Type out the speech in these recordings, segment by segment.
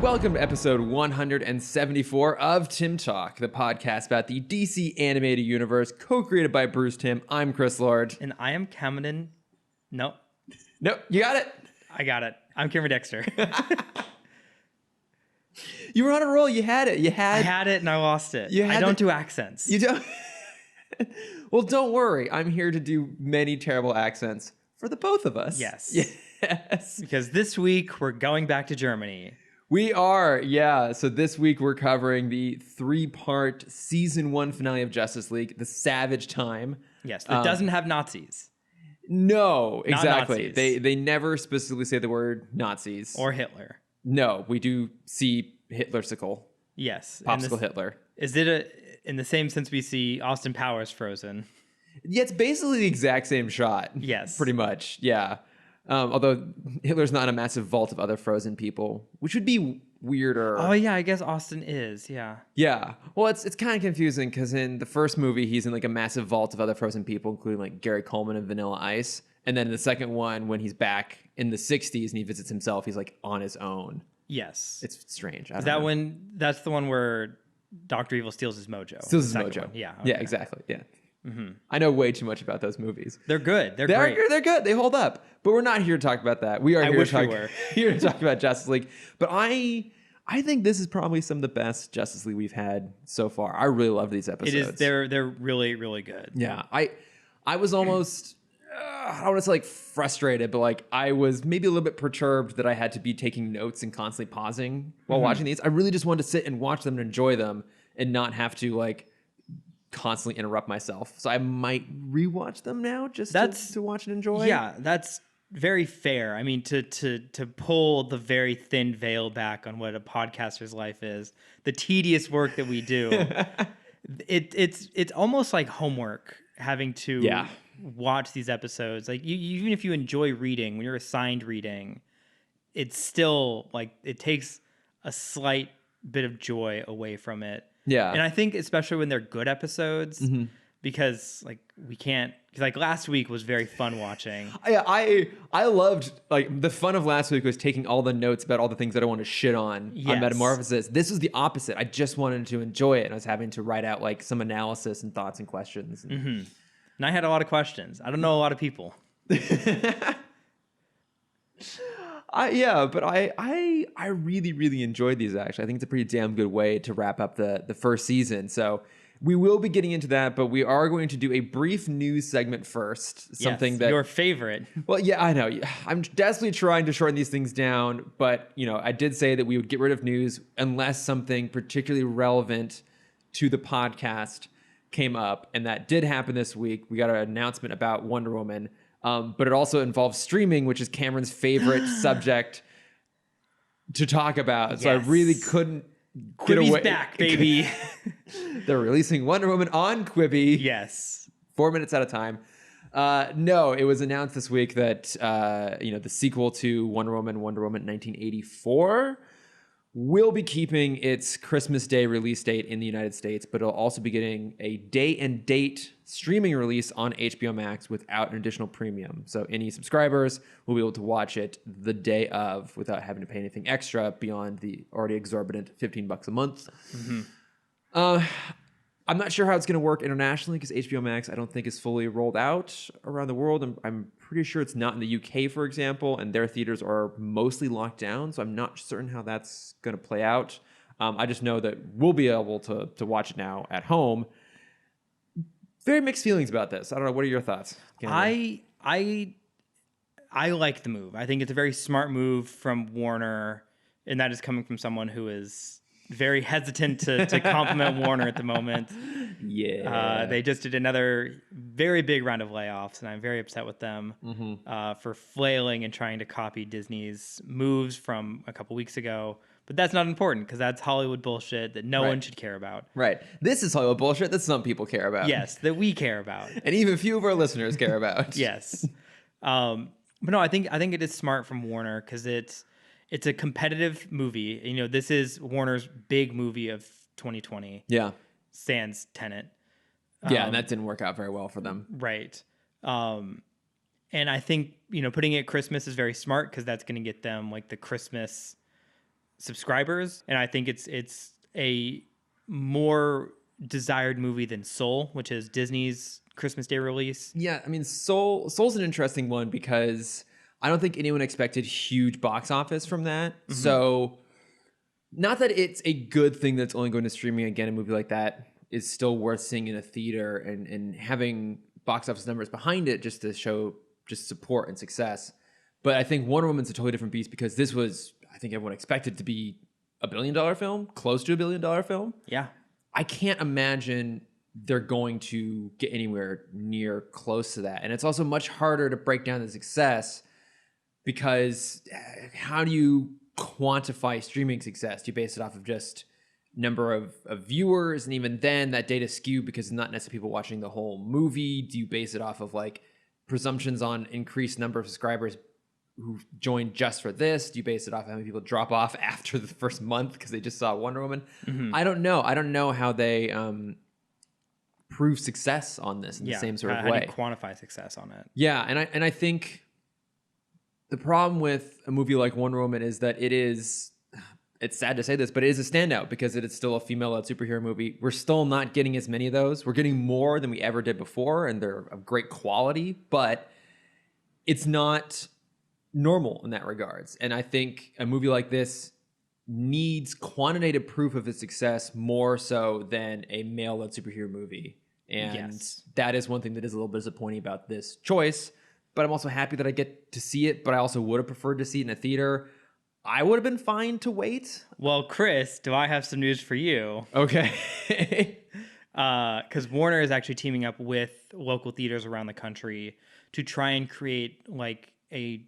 Welcome to episode 174 of Timm Talk, the podcast about the DC animated universe, co-created by Bruce Timm. I'm Chris Lord. And I am Cameron. Nope, You got it. I got it. I'm Cameron Dexter. You were on a roll. You had it. I had it and I lost it. I don't do accents. You don't. Well, don't worry. I'm here to do many terrible accents for the both of us. Yes. Yes. Because this week we're going back to Germany. We are, yeah. So this week we're covering the 3-part season 1 finale of Justice League, The Savage Time. Yes, that doesn't have Nazis. No, Not exactly. Nazis. They never specifically say the word Nazis. Or Hitler. No, we do see Hitlersicle. Yes. Popsicle Hitler. Is it in the same sense we see Austin Powers frozen? Yeah, it's basically the exact same shot. Yes. Pretty much, yeah. Although Hitler's not in a massive vault of other frozen people, which would be weirder. Oh, yeah, I guess Austin is, yeah. Yeah. Well, it's kind of confusing because in the first movie, he's in like a massive vault of other frozen people, including like Gary Coleman and Vanilla Ice. And then in the second one, when he's back in the 60s and he visits himself, he's like on his own. Yes. It's strange. Is that when, that's the one where Dr. Evil steals his mojo? Steals his mojo. One. Yeah. Yeah, Okay. exactly. Yeah. Mm-hmm. I know way too much about those movies. They're good. They're great. They're good. They hold up. But we're not here to talk about that. We are here to talk about Justice League. But I think this is probably some of the best Justice League we've had so far. I really love these episodes. It is. They're really, really good. Yeah. I was almost I don't want to say like frustrated, but like I was maybe a little bit perturbed that I had to be taking notes and constantly pausing while watching these. I really just wanted to sit and watch them and enjoy them and not have to like constantly interrupt myself. So I might rewatch them now just to watch and enjoy. Yeah, that's very fair. I mean, to pull the very thin veil back on what a podcaster's life is, the tedious work that we do, it's almost like homework having to watch these episodes. Like even if you enjoy reading, when you're assigned reading, it's still like it takes a slight bit of joy away from it. Yeah. And I think especially when they're good episodes, because like we can't, because like last week was very fun watching. I loved, like, the fun of last week was taking all the notes about all the things that I want to shit on Metamorphosis. This was the opposite. I just wanted to enjoy it, and I was having to write out like some analysis and thoughts and questions. And I had a lot of questions. I don't know a lot of people. But I really, really enjoyed these, actually. I think it's a pretty damn good way to wrap up the first season. So we will be getting into that, but we are going to do a brief news segment first. Something that your favorite. Well, yeah, I know. I'm desperately trying to shorten these things down, but I did say that we would get rid of news unless something particularly relevant to the podcast came up, and that did happen this week. We got an announcement about Wonder Woman. But it also involves streaming, which is Cameron's favorite subject to talk about. Yes. So I really couldn't get Quibi's away. Back, baby. They're releasing Wonder Woman on Quibi. Yes. 4 minutes at a time. No, it was announced this week that the sequel to Wonder Woman 1984, will be keeping its Christmas Day release date in the United States, but it'll also be getting a day and date streaming release on HBO Max without an additional premium. So any subscribers will be able to watch it the day of without having to pay anything extra beyond the already exorbitant $15 a month. I'm not sure how it's going to work internationally because HBO Max, I don't think, is fully rolled out around the world. I'm pretty sure it's not in the UK, for example, and their theaters are mostly locked down, so I'm not certain how that's going to play out. I just know that we'll be able to watch it now at home. Very mixed feelings about this. I don't know. What are your thoughts, Cameron? I like the move. I think it's a very smart move from Warner, and that is coming from someone who is very hesitant to compliment Warner at the moment. Yeah. They just did another very big round of layoffs, and I'm very upset with them for flailing and trying to copy Disney's moves from a couple weeks ago. But that's not important because that's Hollywood bullshit that no one should care about. Right. This is Hollywood bullshit that some people care about. Yes, that we care about. And even few of our listeners care about. Yes. But no, I think it is smart from Warner because it's a competitive movie. This is Warner's big movie of 2020. Yeah. Sans Tenet. Yeah, and that didn't work out very well for them. Right. And I think, putting it at Christmas is very smart because that's going to get them like the Christmas subscribers, and I think it's a more desired movie than Soul, which is Disney's Christmas Day release. Yeah, I mean, Soul's an interesting one because I don't think anyone expected huge box office from that. So, not that it's a good thing that's only going to streaming again. A movie like that is still worth seeing in a theater and having box office numbers behind it just to show just support and success. But I think Wonder Woman's a totally different beast because this was, I think everyone expected to be $1 billion film, close to $1 billion film. Yeah. I can't imagine they're going to get anywhere near close to that. And it's also much harder to break down the success because how do you quantify streaming success? Do you base it off of just number of viewers? And even then that data is skewed because it's not necessarily people watching the whole movie. Do you base it off of like presumptions on increased number of subscribers who joined just for this? Do you base it off how many people drop off after the first month because they just saw Wonder Woman? I don't know. I don't know how they prove success on this in the same sort of way. How do you quantify success on it? Yeah, and I think the problem with a movie like Wonder Woman is that it's sad to say this, but it is a standout because it is still a female-led superhero movie. We're still not getting as many of those. We're getting more than we ever did before, and they're of great quality, but it's not normal in that regards. And I think a movie like this needs quantitative proof of its success more so than a male-led superhero movie. And that is one thing that is a little bit disappointing about this choice. But I'm also happy that I get to see it, but I also would have preferred to see it in a theater. I would have been fine to wait. Well, Chris, do I have some news for you? Okay. Because Warner is actually teaming up with local theaters around the country to try and create like a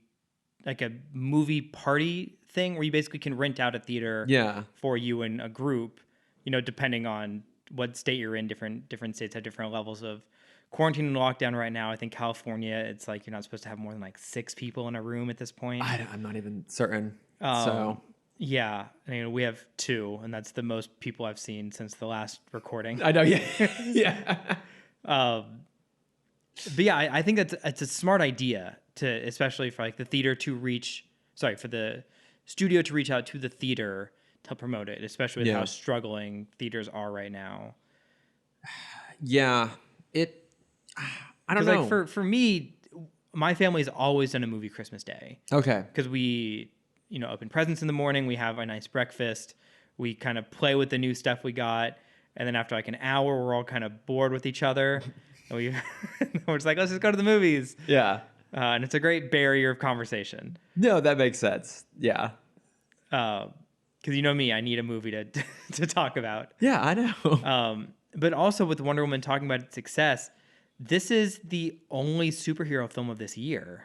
movie party thing where you basically can rent out a theater for you and a group, depending on what state you're in. Different states have different levels of quarantine and lockdown right now. I think California, it's like you're not supposed to have more than like 6 people in a room at this point. I'm not even certain. Yeah. I mean, we have 2, and that's the most people I've seen since the last recording. I know. Yeah. Yeah. But yeah, I think it's a smart idea especially for like the theater for the studio to reach out to the theater to promote it, especially with how struggling theaters are right now. Yeah. I don't know. Like for me, my family's always done a movie Christmas Day. Okay. Because we, open presents in the morning, we have a nice breakfast, we kind of play with the new stuff we got, and then after like an hour, we're all kind of bored with each other. And we're just like, let's just go to the movies. Yeah. And it's a great barrier of conversation. No, that makes sense. Yeah. Because me, I need a movie to talk about. Yeah, I know. But also with Wonder Woman talking about its success, this is the only superhero film of this year.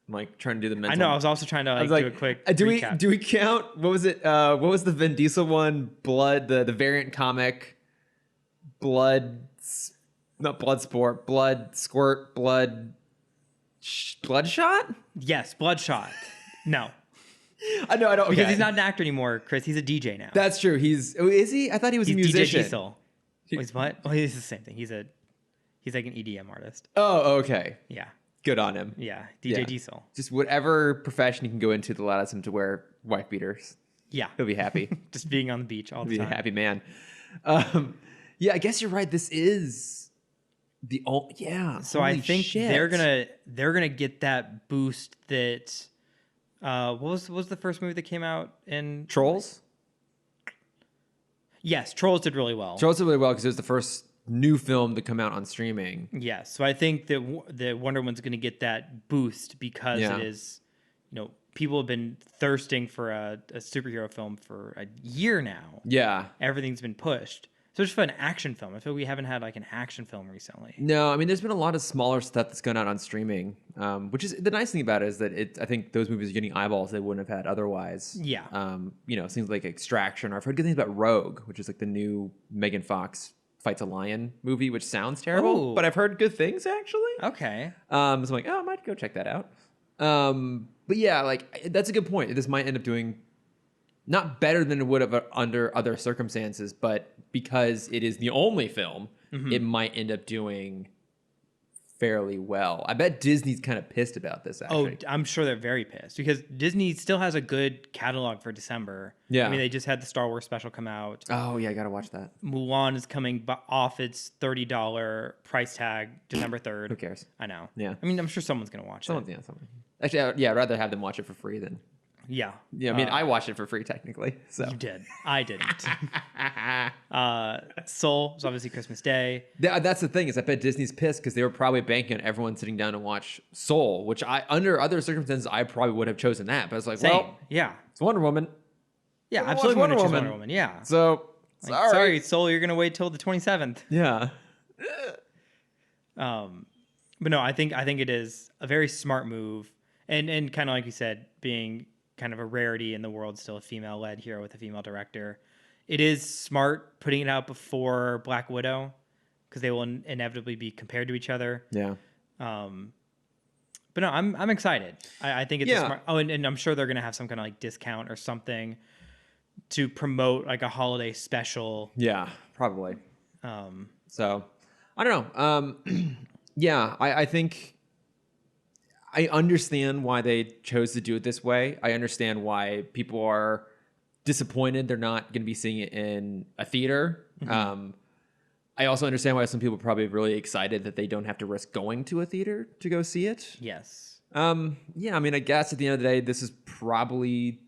I'm like trying to do the mental. I know. I was also trying to do a quick recap. Do we count? What was it? What was the Vin Diesel one? Blood, the variant comic. Not Bloodsport. Blood Squirt. Bloodshot. Yes, Bloodshot. No. I know. I don't. Because he's not an actor anymore, Chris. He's a DJ now. That's true. Is he? I thought he was a musician. DJ Diesel. He's what? Oh, he's the same thing. He's like an EDM artist. Oh, okay. Yeah. Good on him. Yeah. DJ Diesel. Just whatever profession he can go into that allows him to wear wife beaters. Yeah. He'll be happy. Just being on the beach all the time. Be a happy man. Yeah, I guess you're right. This is the old. Yeah. So I think they're gonna get that boost that. What was the first movie that came out in Trolls? Yes, Trolls did really well. Trolls did really well because it was the first new film to come out on streaming. Yes, so I think that Wonder Woman's going to get that boost because it is, people have been thirsting for a superhero film for a year now. Yeah, everything's been pushed. So just for an action film, I feel we haven't had like an action film recently. No, I mean, there's been a lot of smaller stuff that's gone out on streaming, which is the nice thing about it is that I think those movies are getting eyeballs they wouldn't have had otherwise. Yeah. Things like Extraction, or I've heard good things about Rogue, which is like the new Megan Fox fights a lion movie, which sounds terrible, but I've heard good things actually. Okay. So I'm like, I might go check that out. But yeah, like that's a good point. This might end up doing not better than it would have under other circumstances, but because it is the only film, it might end up doing fairly well. I bet Disney's kind of pissed about this, actually. I'm sure they're very pissed because Disney still has a good catalog for December. Yeah. I mean, they just had the Star Wars special come out. Oh, yeah, I got to watch that. Mulan is coming off its $30 price tag December 3rd. Who cares? I know. Yeah. I mean, I'm sure someo's going to watch it. Yeah, someone. Actually, I'd rather have them watch it for free than... Yeah. Yeah, I mean, I watched it for free, technically. So. You did. I didn't. Soul is obviously Christmas Day. That's the thing, is I bet Disney's pissed because they were probably banking on everyone sitting down to watch Soul, which under other circumstances, I probably would have chosen that. But I was like, Same. well, Yeah. it's Wonder Woman. Yeah, Wanna absolutely watch want to choose Wonder Wonder Woman. Woman. Yeah. So, Like, sorry, Soul, you're going to wait till the 27th. Yeah. But no, I think it is a very smart move. And kind of like you said, being kind of a rarity in the world, still a female-led hero with a female director. It is smart putting it out before Black Widow because they will inevitably be compared to each other. Yeah. But no, I'm excited. I think it's a smart. Oh, and I'm sure they're gonna have some kind of like discount or something to promote like a holiday special. Yeah, probably. So I don't know. Yeah, I think I understand why they chose to do it this way. I understand why people are disappointed they're not going to be seeing it in a theater. Mm-hmm. I also understand why some people are probably really excited that they don't have to risk going to a theater to go see it. Yes. Yeah, I mean, I guess at the end of the day, this is probably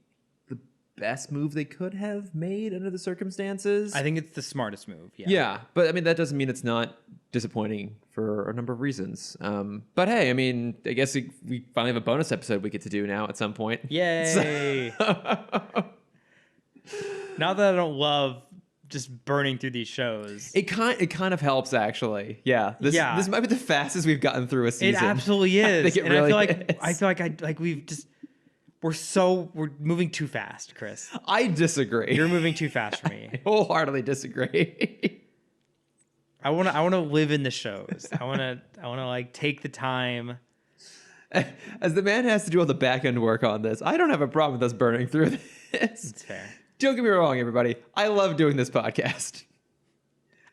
the best move they could have made under the circumstances. I think it's the smartest move. Yeah. Yeah, but I mean, that doesn't mean it's not disappointing for a number of reasons. But hey, I mean, I guess we finally have a bonus episode we get to do now at some point. Yay! Now that I don't love just burning through these shows, it kind of helps actually. Yeah, this might be the fastest we've gotten through a season. It absolutely is. I think it really I feel like we're moving too fast, Chris. I disagree. You're moving too fast for me. I wholeheartedly disagree. I want to live in the shows. I want to like take the time. As the man has to do all the back end work on this, I don't have a problem with us burning through this. It's fair. Don't get me wrong, everybody. I love doing this podcast.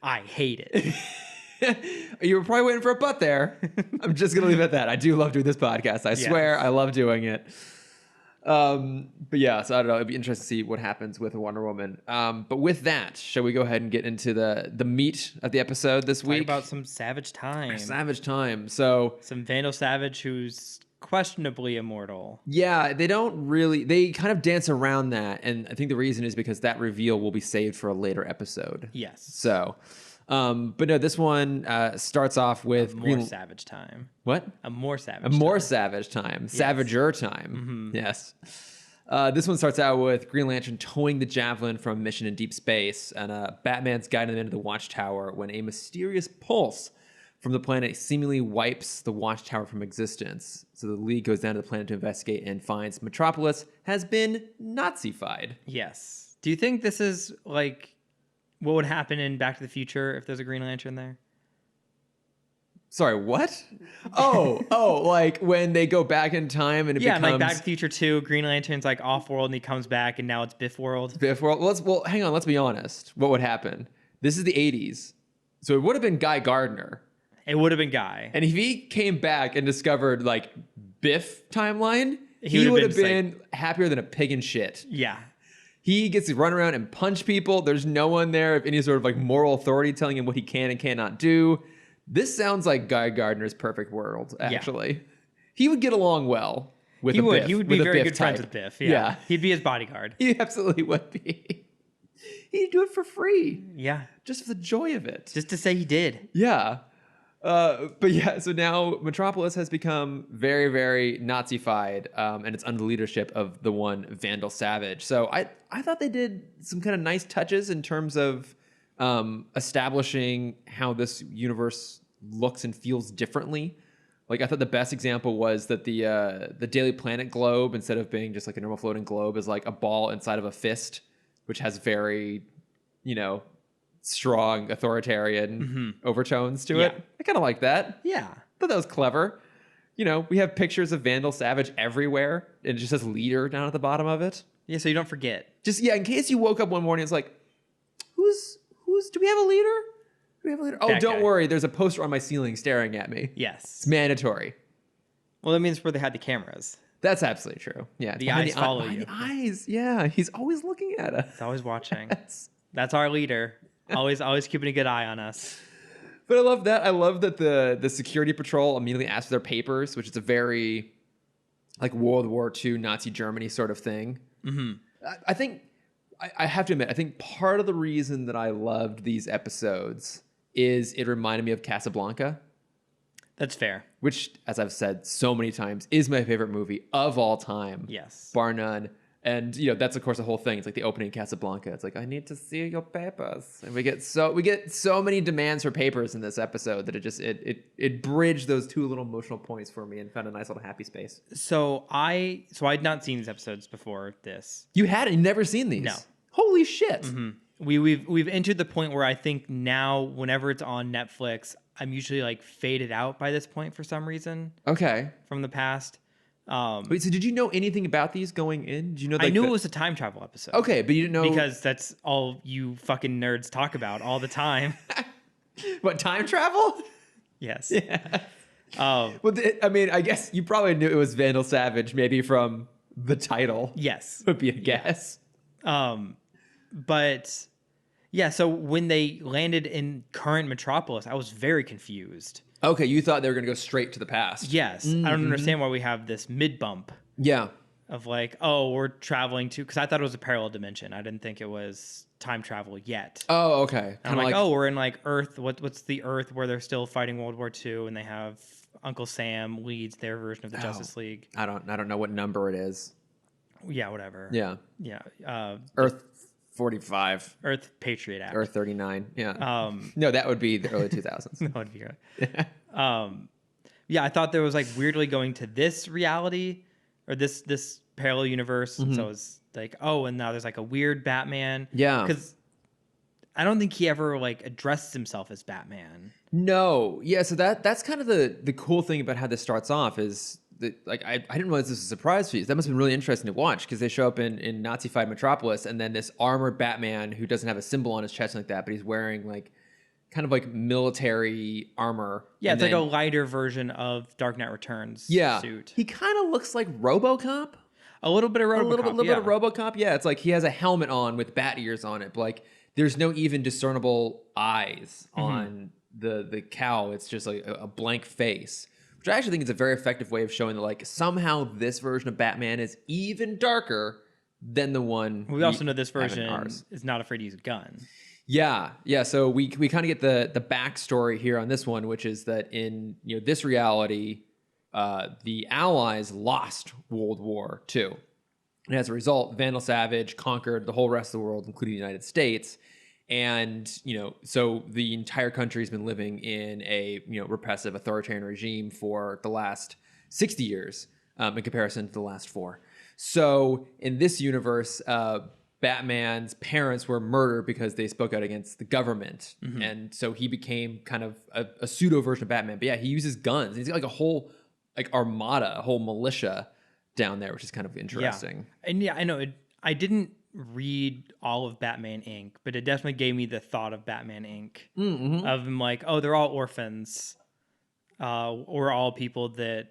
I hate it. You were probably waiting for a butt there. I'm just going to leave it at that. I do love doing this podcast. I swear I love doing it. But yeah, so I don't know. It'd be interesting to see what happens with Wonder Woman. But with that, shall we go ahead and get into the meat of the episode this week? Talk about some Savage time. Savage time. So some Vandal Savage who's questionably immortal. Yeah, they kind of dance around that. And I think the reason is because that reveal will be saved for a later episode. Yes. So, but no, this one starts off with more Savage time. What? A more Savage time. Savager time. Mm-hmm. Yes. This one starts out with Green Lantern towing the Javelin from a mission in deep space, and Batman's guiding them into the Watchtower when a mysterious pulse from the planet seemingly wipes the Watchtower from existence. So the League goes down to the planet to investigate and finds Metropolis has been Nazified. Yes. Do you think this is like what would happen in Back to the Future if there's a Green Lantern there? Sorry, what? Oh, like when they go back in time and it becomes... like Back to the Future 2, Green Lantern's like off-world and he comes back and now it's Biff World. Biff World. Well, hang on, let's be honest. What would happen? This is the 80s. So it would have been Guy Gardner. It would have been Guy. And if he came back and discovered like Biff timeline, he would have been happier than a pig in shit. Yeah. He gets to run around and punch people. There's no one there of any sort of like moral authority telling him what he can and cannot do. This sounds like Guy Gardner's perfect world, actually. Yeah. He would get along well with Biff. He would be very good friends with Biff. Yeah. He'd be his bodyguard. He absolutely would be. He'd do it for free. Yeah. Just for the joy of it. Just to say he did. Yeah. But yeah, so now Metropolis has become very, very Nazified, and it's under the leadership of the one Vandal Savage. So I thought they did some kind of nice touches in terms of establishing how this universe looks and feels differently. Like I thought the best example was that the Daily Planet globe, instead of being just like a normal floating globe, is like a ball inside of a fist, which has very, strong authoritarian overtones to it. I kind of like that. Yeah. Thought that was clever. We have pictures of Vandal Savage everywhere, and it just says leader down at the bottom of it. Yeah, so you don't forget. Just in case you woke up one morning, it's like, who's do we have a leader? we have a leader? Oh, That don't guy. worry. There's a poster on my ceiling staring at me. Yes. It's mandatory. Well, that means where they had the cameras. That's absolutely true. Yeah. it's The behind eyes follow behind you. The eyes. Yeah. He's always looking at us. He's always watching. That's- That's our leader. Always keeping a good eye on us. But I love that. I love that the security patrol immediately asks for their papers, which is a very like World War II Nazi Germany sort of thing. Mm-hmm. I think I have to admit, I think part of the reason that I loved these episodes is it reminded me of Casablanca, That's fair. which, as I've said so many times, is my favorite movie of all time. Yes. Bar none. And you know, that's of course the whole thing. It's like the opening of Casablanca. It's like, I need to see your papers. And we get so many demands for papers in this episode that it bridged those two little emotional points for me and found a nice little happy space. So I'd not seen these episodes before this. You hadn't, you've never seen these? No. Holy shit. Mm-hmm. We've entered the point where I think now whenever it's on Netflix, I'm usually like faded out by this point for some reason Okay. from the past. Wait, so did you know anything about these going in? Did you know? I knew it was a time travel episode. Okay, but you didn't know Because that's all you fucking nerds talk about all the time. what, time travel? Yes. Yeah. Um, Well, I mean, I guess you probably knew it was Vandal Savage, maybe from the title. yes. Would be a guess. But yeah, so when they landed in current Metropolis, I was very confused. Okay, you thought they were going to go straight to the past. Yes. I don't understand why we have this mid bump Yeah. of like, oh, we're traveling to, because I thought it was a parallel dimension. I didn't think it was time travel yet. Oh, okay. And I'm like, oh, we're in like Earth. What's the Earth where they're still fighting World War II and they have Uncle Sam leads their version of the Justice League. I don't know what number it is. Yeah, whatever. Yeah. Yeah. Earth 45. Earth Patriot Act. Earth 39. Yeah. No, that would be the early 2000s. That would be good. Yeah, I thought there was like weirdly going to this reality or this parallel universe. And so it's like, oh, and now there's like a weird Batman. Yeah. Because I don't think he ever like addressed himself as Batman. No. Yeah, so that's kind of the cool thing about how this starts off is that, like, I didn't realize this was a surprise for you. That must have been really interesting to watch because they show up in Nazi-fied Metropolis and then this armored Batman who doesn't have a symbol on his chest like that, but he's wearing like kind of like military armor. Yeah, and it's then, like a lighter version of Dark Knight Returns suit. He kind of looks like RoboCop. A little bit of RoboCop. A little bit of RoboCop. Yeah, it's like he has a helmet on with bat ears on it, but like there's no even discernible eyes on the cowl. It's just like a blank face, which I actually think is a very effective way of showing that like somehow this version of Batman is even darker than the one. We also know this have in version ours. is not afraid to use a gun. Yeah. So we kind of get the backstory here on this one, which is that in this reality, the Allies lost World War II, and as a result, Vandal Savage conquered the whole rest of the world, including the United States. And so the entire country has been living in a repressive authoritarian regime for the last 60 years, in comparison to the last 4. So in this universe, Batman's parents were murdered because they spoke out against the government. And so he became kind of a pseudo version of Batman. But yeah, he uses guns. He's got like a whole like armada, a whole militia down there, which is kind of interesting. Yeah. And yeah, I know I didn't read all of Batman Inc., but it definitely gave me the thought of Batman Inc. Of them like, oh, they're all orphans. Or all people that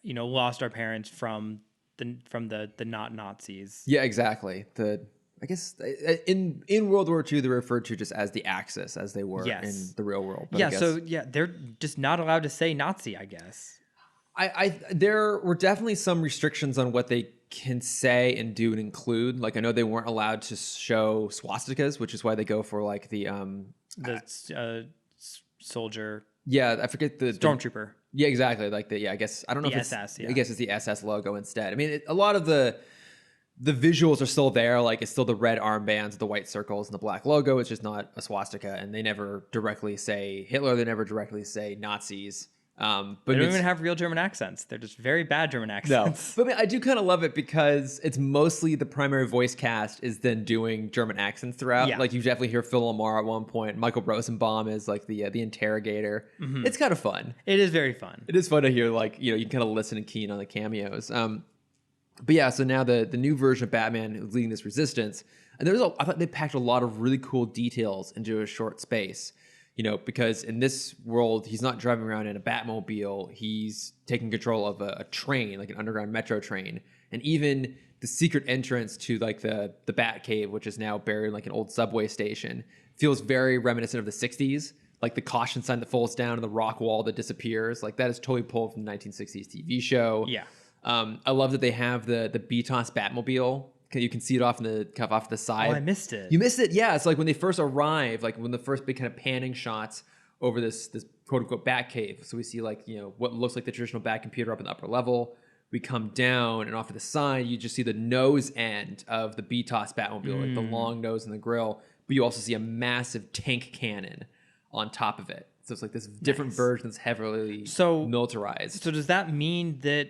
lost our parents from the not Nazis. Yeah, exactly. I guess in World War II, they're referred to just as the Axis, as they were in the real world. But So they're just not allowed to say Nazi, I guess. There were definitely some restrictions on what they can say and do and include. Like I know they weren't allowed to show swastikas, which is why they go for like the soldier. Yeah, I forget the Stormtrooper. Yeah, exactly. Like I guess I don't know The if it's SS, yeah. I guess it's the SS logo instead. I mean, a lot of the visuals are still there. Like it's still the red armbands, the white circles, and the black logo. It's just not a swastika, and they never directly say Hitler. They never directly say Nazis. But They don't even have real German accents. They're just very bad German accents. But I mean, I do kind of love it because it's mostly the primary voice cast is then doing German accents throughout. Yeah. Like you definitely hear Phil Lamar at one point. Michael Rosenbaum is like the interrogator. It's kind of fun. It is very fun. It is fun to hear like you can kind of listen and key in on the cameos. But yeah, so now the new version of Batman is leading this resistance, and I thought they packed a lot of really cool details into a short space. because in this world, he's not driving around in a Batmobile. He's taking control of a train, like an underground metro train. And even the secret entrance to like the Batcave, which is now buried in like an old subway station, feels very reminiscent of the 60s. Like the caution sign that folds down and the rock wall that disappears. Like that is totally pulled from the 1960s TV show. Yeah. I love that they have the BTOS Batmobile. You can see it off the side. Oh, I missed it. You missed it. Yeah. It's like when they first arrive, like when the first big kind of panning shots over this quote unquote Batcave. So we see like, what looks like the traditional Bat computer up in the upper level. We come down and off to the side, you just see the nose end of the BTOS Batmobile, like the long nose and the grill. But you also see a massive tank cannon on top of it. So it's like this different version that's heavily militarized. So does that mean that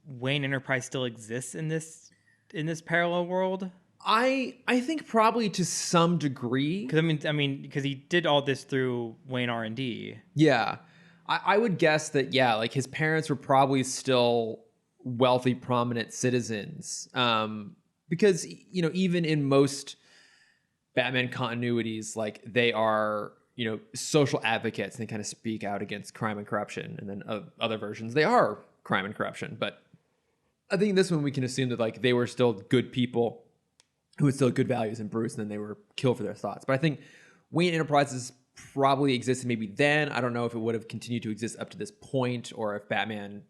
Wayne Enterprise still exists in this parallel world? I think probably to some degree. Because he did all this through Wayne R&D. Yeah. I would guess that, yeah, like his parents were probably still wealthy, prominent citizens. Because, even in most Batman continuities, like they are, social advocates, and they kind of speak out against crime and corruption. And then other versions, they are crime and corruption. But I think in this one, we can assume that like they were still good people who had still good values in Bruce, and then they were killed for their thoughts. But I think Wayne Enterprises probably existed maybe then. I don't know if it would have continued to exist up to this point, or if Batman,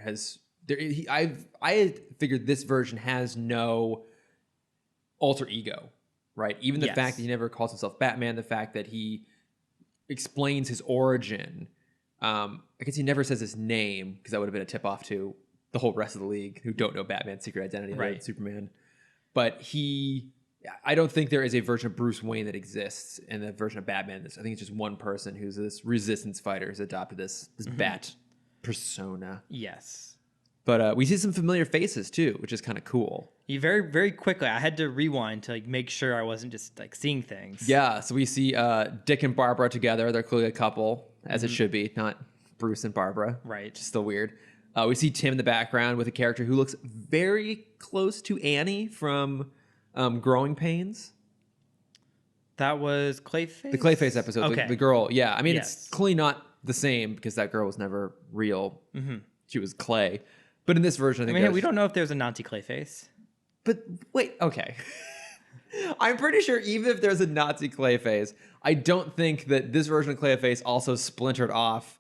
has. I figured this version has no alter ego, right? Even the fact that he never calls himself Batman, the fact that he explains his origin. I guess he never says his name, because that would have been a tip off to the whole rest of the league who don't know Batman's secret identity, right? Superman. But I don't think there is a version of Bruce Wayne that exists in the version of Batman. I think it's just one person who's this resistance fighter who's adopted this Bat persona. Yes. But we see some familiar faces too, which is kind of cool. Very, very quickly, I had to rewind to like make sure I wasn't just like seeing things. Yeah, so we see Dick and Barbara together. They're clearly a couple, as it should be, not Bruce and Barbara. Right. Which is still weird. We see Timm in the background with a character who looks very close to Annie from Growing Pains. That was Clayface? The Clayface episode. Okay. The girl. Yeah. I mean, it's clearly not the same because that girl was never real. Mm-hmm. She was clay. But in this version, I think we don't know if there's a Nazi Clayface. But wait, okay. I'm pretty sure even if there's a Nazi Clayface, I don't think that this version of Clayface also splintered off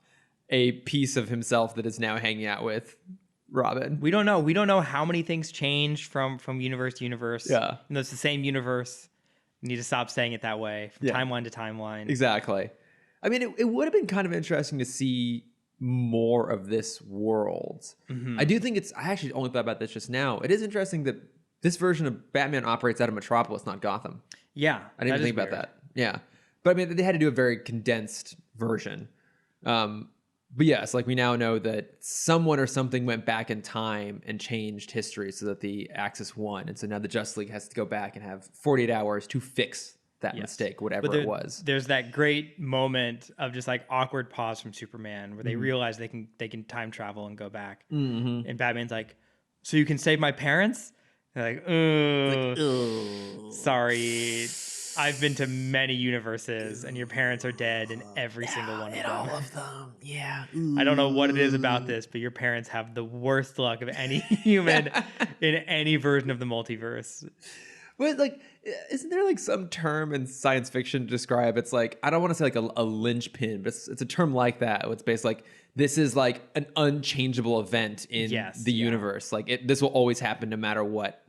a piece of himself that is now hanging out with Robin. We don't know. We don't know how many things changed from universe to universe. Yeah. And it's the same universe. You need to stop saying it that way, from timeline to timeline. Exactly. I mean, it would have been kind of interesting to see more of this world. Mm-hmm. I do think I actually only thought about this just now. It is interesting that this version of Batman operates out of Metropolis, not Gotham. Yeah. I didn't even think about that. Yeah. But I mean, they had to do a very condensed version. But yes, like we now know that someone or something went back in time and changed history so that the Axis won. And so now the Justice League has to go back and have 48 hours to fix that mistake, whatever it was. There's that great moment of just like awkward pause from Superman where they realize they can time travel and go back. Mm-hmm. And Batman's like, so you can save my parents? They're like, sorry. I've been to many universes, and your parents are dead in every single one of them. All of them, yeah. I don't know what it is about this, but your parents have the worst luck of any human in any version of the multiverse. But like, isn't there like some term in science fiction to describe? It's like, I don't want to say like a linchpin, but it's a term like that. It's based like, this is like an unchangeable event in the universe. Like this will always happen no matter what.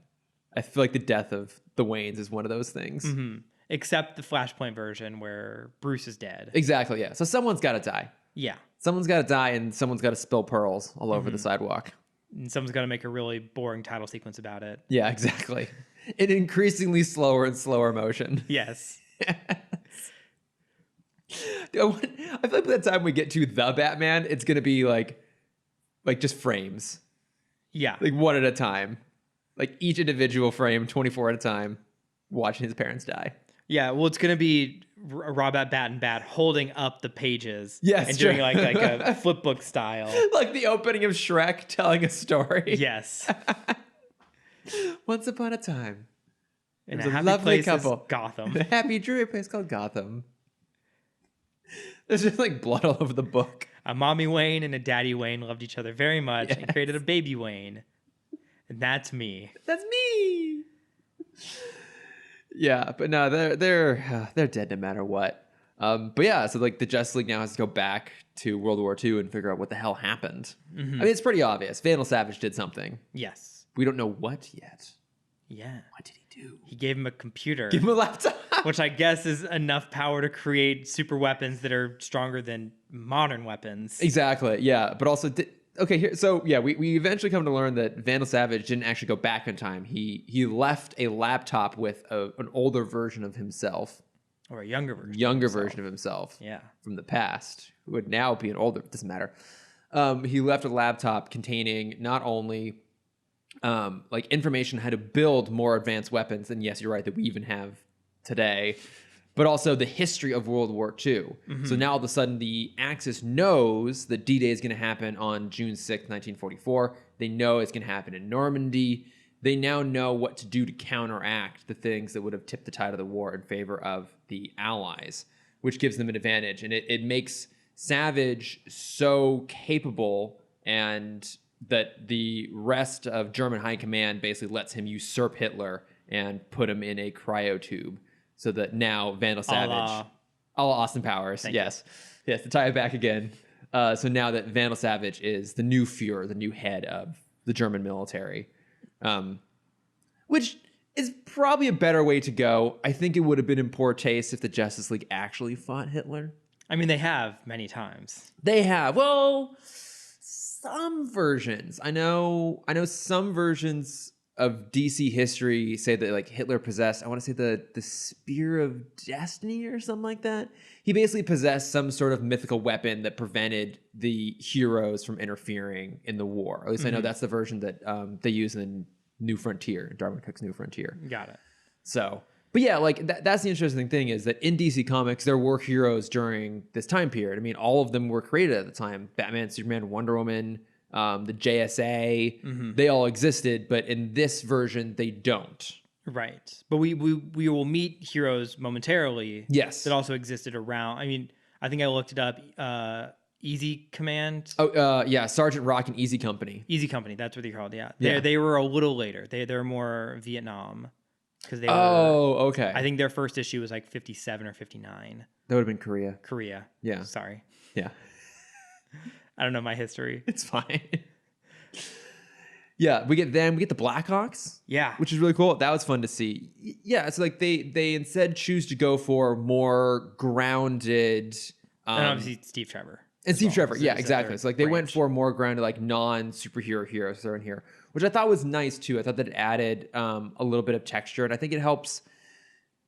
I feel like the death of the Waynes is one of those things. Mm-hmm. Except the Flashpoint version where Bruce is dead. Exactly, yeah. So someone's got to die. Yeah. Someone's got to die, and someone's got to spill pearls all over the sidewalk. And someone's got to make a really boring title sequence about it. Yeah, exactly. In increasingly slower and slower motion. Yes. I feel like by the time we get to the Batman, it's going to be like just frames. Yeah. Like one at a time. Like each individual frame, 24 at a time, watching his parents die. Yeah, well, it's going to be Robot Bat holding up the pages. Yes, and doing like a flip book style. Like the opening of Shrek telling a story. Yes. Once upon a time. In a happy lovely place couple. Gotham. A happy, dreary place called Gotham. There's just like blood all over the book. A mommy Wayne and a daddy Wayne loved each other very much and created a baby Wayne. And that's me. That's me. Yeah, but no, they're dead no matter what. But yeah, so like the Justice League now has to go back to World War II and figure out what the hell happened. I mean, it's pretty obvious. Vandal Savage did something. Yes. We don't know what yet. Yeah. What did he do? He gave him a computer. Give him a laptop. Which I guess is enough power to create super weapons that are stronger than modern weapons. Exactly. Yeah, but also okay. Here, so yeah, we eventually come to learn that Vandal Savage didn't actually go back in time. He left a laptop with an older version of himself, or a younger version. Version of himself. Yeah. From the past, who would now be an older. Doesn't matter. He left a laptop containing not only like information on how to build more advanced weapons, and yes, you're right that we even have today, but also the history of World War II. So now all of a sudden the Axis knows that D-Day is going to happen on June 6th, 1944. They know it's going to happen in Normandy. They now know what to do to counteract the things that would have tipped the tide of the war in favor of the Allies, which gives them an advantage. And it makes Savage so capable, and that the rest of German high command basically lets him usurp Hitler and put him in a cryotube. So that now Vandal Savage, all Austin Powers, yes, to tie it back again. So now that Vandal Savage is the new Führer, the new head of the German military, which is probably a better way to go. I think it would have been in poor taste if the Justice League actually fought Hitler. I mean, they have many times. They have. Well, some versions. I know some versions of DC history say that like Hitler possessed, I want to say the Spear of Destiny or something like that. He basically possessed some sort of mythical weapon that prevented the heroes from interfering in the war. Or at least I know that's the version that they use in New Frontier, Darwin Cook's New Frontier. Got it. So, but yeah, like that's the interesting thing is that in DC Comics, there were heroes during this time period. I mean, all of them were created at the time. Batman, Superman, Wonder Woman, the JSA, they all existed, but in this version, they don't. Right. But we will meet heroes momentarily. Yes. That also existed around. I mean, I think I looked it up. Easy Command. Oh, yeah. Sergeant Rock and Easy Company. Easy Company. That's what they're called. Yeah. Yeah. They were a little later. They're more Vietnam. Because they were. Oh, okay. I think their first issue was like 57 or 59. That would have been Korea. Korea. Yeah. Sorry. Yeah. I don't know my history. It's fine. Yeah, we get the Blackhawks. Yeah. Which is really cool. That was fun to see. Yeah, it's like they instead choose to go for more grounded. And obviously Steve Trevor. And Steve Trevor, So yeah, exactly. So like they went branch. for more grounded, like non-superhero heroes that are in here, which I thought was nice too. I thought that it added a little bit of texture, and I think it helps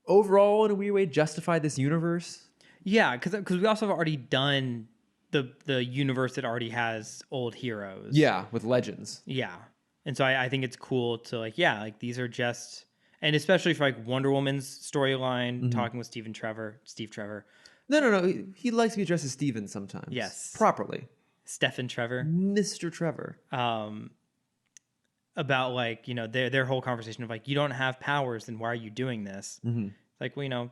overall in a weird way justify this universe. Yeah, because we also have already done the universe that already has old heroes. Yeah, with legends. Yeah. And so I think it's cool to like these are just, and especially for like Wonder Woman's storyline, talking with Steve Trevor. No. He likes to be addressed as Steven sometimes. Yes. Properly. Stephen Trevor. Mr. Trevor. About like, their whole conversation of like, you don't have powers, then why are you doing this? Like, well,